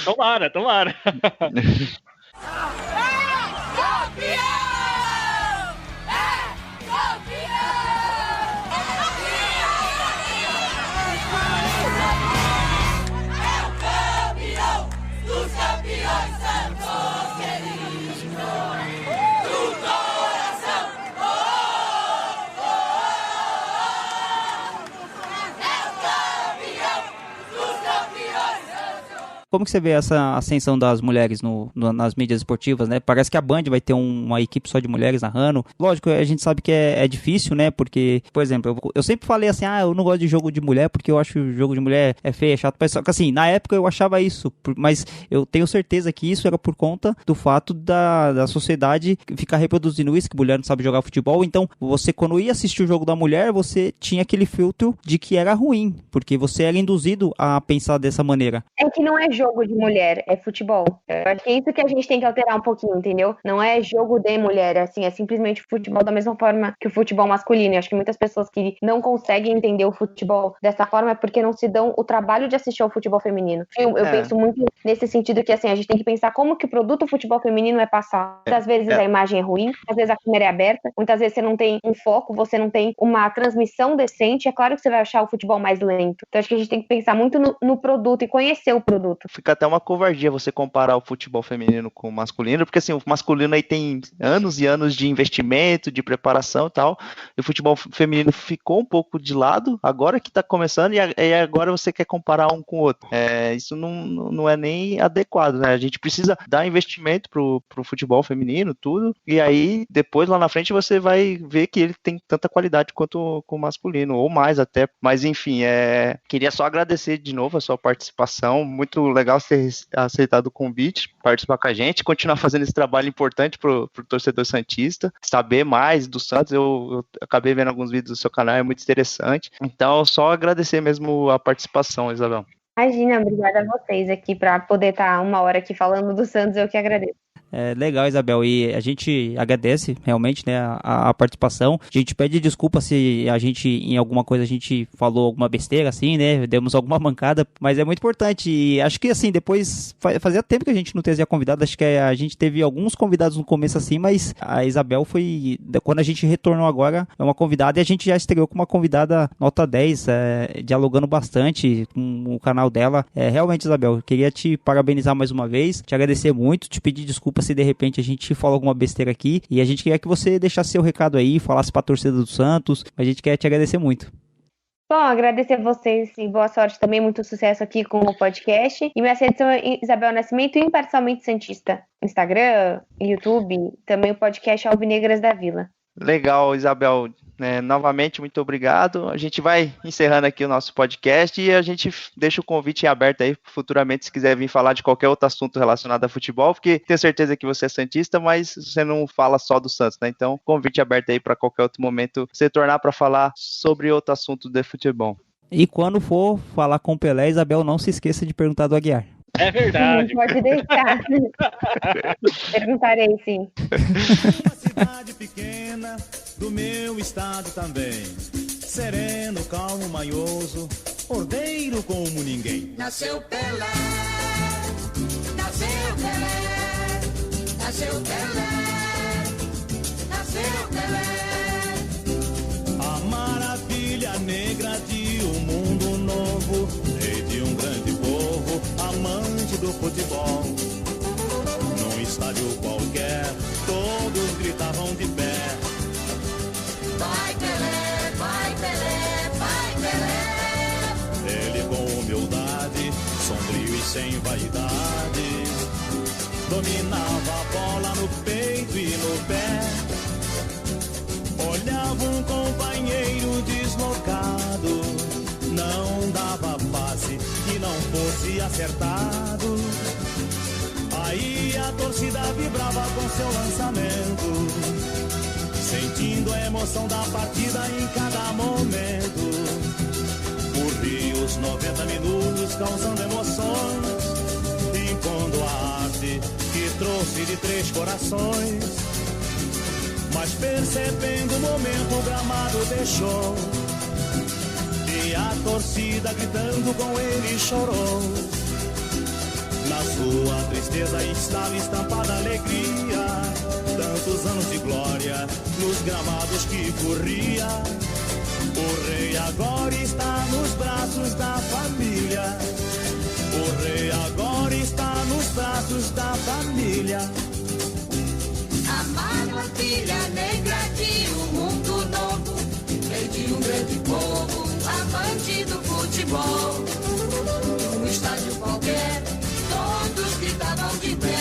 Tomara. Como que você vê essa ascensão das mulheres nas mídias esportivas, né? Parece que a Band vai ter uma equipe só de mulheres narrando. Lógico, a gente sabe que é difícil, né? Porque, por exemplo, eu sempre falei assim, eu não gosto de jogo de mulher porque eu acho que o jogo de mulher é feio, é chato. Só que assim, na época eu achava isso, mas eu tenho certeza que isso era por conta do fato da sociedade ficar reproduzindo isso, que mulher não sabe jogar futebol. Então, você, quando ia assistir o jogo da mulher, você tinha aquele filtro de que era ruim, porque você era induzido a pensar dessa maneira. É que não é jogo de mulher, é futebol. Eu acho que é isso que a gente tem que alterar um pouquinho, entendeu? Não é jogo de mulher, assim, é simplesmente futebol da mesma forma que o futebol masculino. Eu acho que muitas pessoas que não conseguem entender o futebol dessa forma é porque não se dão o trabalho de assistir ao futebol feminino. Eu penso muito nesse sentido que, assim, a gente tem que pensar como que o produto futebol feminino é passado. Muitas vezes a imagem é ruim, às vezes a câmera é aberta, muitas vezes você não tem um foco, você não tem uma transmissão decente. É claro que você vai achar o futebol mais lento. Então acho que a gente tem que pensar muito no produto e conhecer o produto. Fica até uma covardia você comparar o futebol feminino com o masculino, porque assim, o masculino aí tem anos e anos de investimento, de preparação e tal, e o futebol feminino ficou um pouco de lado, agora que tá começando, e agora você quer comparar um com o outro. Isso não é nem adequado, né? A gente precisa dar investimento pro futebol feminino, tudo, e aí depois lá na frente você vai ver que ele tem tanta qualidade quanto o masculino, ou mais até, mas enfim, queria só agradecer de novo a sua participação, muito legal ter aceitado o convite, participar com a gente, continuar fazendo esse trabalho importante pro torcedor santista, saber mais do Santos. Eu acabei vendo alguns vídeos do seu canal, é muito interessante. Então, só agradecer mesmo a participação, Isabel. Imagina, obrigada a vocês aqui para poder estar uma hora aqui falando do Santos, eu que agradeço. Legal, Isabel, e a gente agradece realmente, né, a participação. A gente pede desculpa se a gente, em alguma coisa, a gente falou alguma besteira, assim, né, demos alguma mancada, mas é muito importante, e acho que, assim, depois, fazia tempo que a gente não trazia convidado, acho que a gente teve alguns convidados no começo, assim, mas a Isabel foi, quando a gente retornou agora, é uma convidada, e a gente já estreou com uma convidada nota 10, dialogando bastante com o canal dela. Realmente, Isabel, eu queria te parabenizar mais uma vez, te agradecer muito, te pedir desculpa se de repente a gente falou alguma besteira aqui, e a gente queria que você deixasse seu recado aí, falasse pra torcida do Santos, a gente quer te agradecer muito. Bom, agradecer a vocês e boa sorte também, muito sucesso aqui com o podcast. E minhas redes são Isabel Nascimento e Imparcialmente Santista. Instagram, YouTube, também o podcast Alvinegras da Vila. Legal, Isabel. Novamente, muito obrigado. A gente vai encerrando aqui o nosso podcast e a gente deixa o convite aberto aí futuramente, se quiser vir falar de qualquer outro assunto relacionado a futebol, porque tenho certeza que você é santista, mas você não fala só do Santos, né? Então, convite aberto aí para qualquer outro momento você tornar para falar sobre outro assunto de futebol. E quando for falar com o Pelé, Isabel, não se esqueça de perguntar do Aguiar. É verdade. Pode deixar. Perguntarei, sim. Uma cidade pequena do meu estado também. Sereno, calmo, manhoso, ordeiro como ninguém. Nasceu Pelé, nasceu Pelé, nasceu Pelé, nasceu Pelé. A maravilha negra de um mundo novo, rei de um grande povo, amante do futebol. Num estádio qualquer, todos gritavam de pé. Vai Pelé, vai Pelé, vai Pelé. Ele com humildade, sombrio e sem vaidade, dominava a bola no peito e no pé. Olhava um companheiro deslocado, não dava passe que não fosse acertado. Aí a torcida vibrava com seu lançamento, sentindo a emoção da partida em cada momento. Corria os 90 minutos causando emoções, impondo a arte que trouxe de 3 corações. Mas percebendo o momento o gramado deixou, e a torcida gritando com ele chorou. Na sua tristeza estava estampada a alegria, tantos anos de glória nos gramados que corria. O rei agora está nos braços da família, o rei agora está nos braços da família. A maravilha negra de um mundo novo, rei de um grande povo, amante do futebol. Num estádio qualquer, todos gritavam de pé.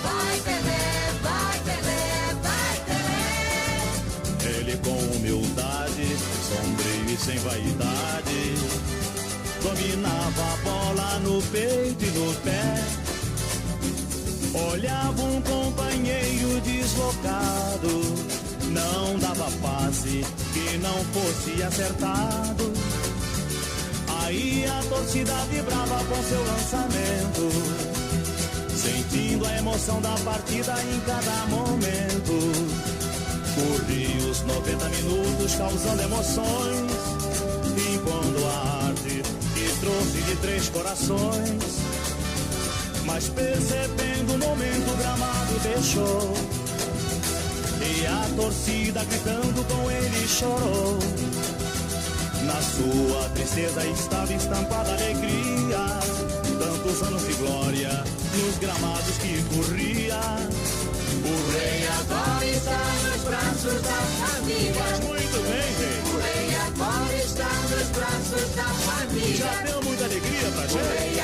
Vai Pelé, vai Pelé, vai Pelé. Ele com humildade, sombrio e sem vaidade, dominava a bola no peito e no pé. Olhava um companheiro deslocado, não dava passe que não fosse acertado. Aí a torcida vibrava com seu lançamento, sentindo a emoção da partida em cada momento. Corria os 90 minutos causando emoções, impondo a arte que trouxe de 3 corações. Mas percebendo o momento o gramado deixou, e a torcida gritando com ele chorou. Na sua tristeza estava estampada a alegria, tantos anos de glória nos gramados que corria. O rei agora está nos braços da família. Faz muito bem, rei. O rei agora está nos braços da família. Já deu muita alegria pra gente. O rei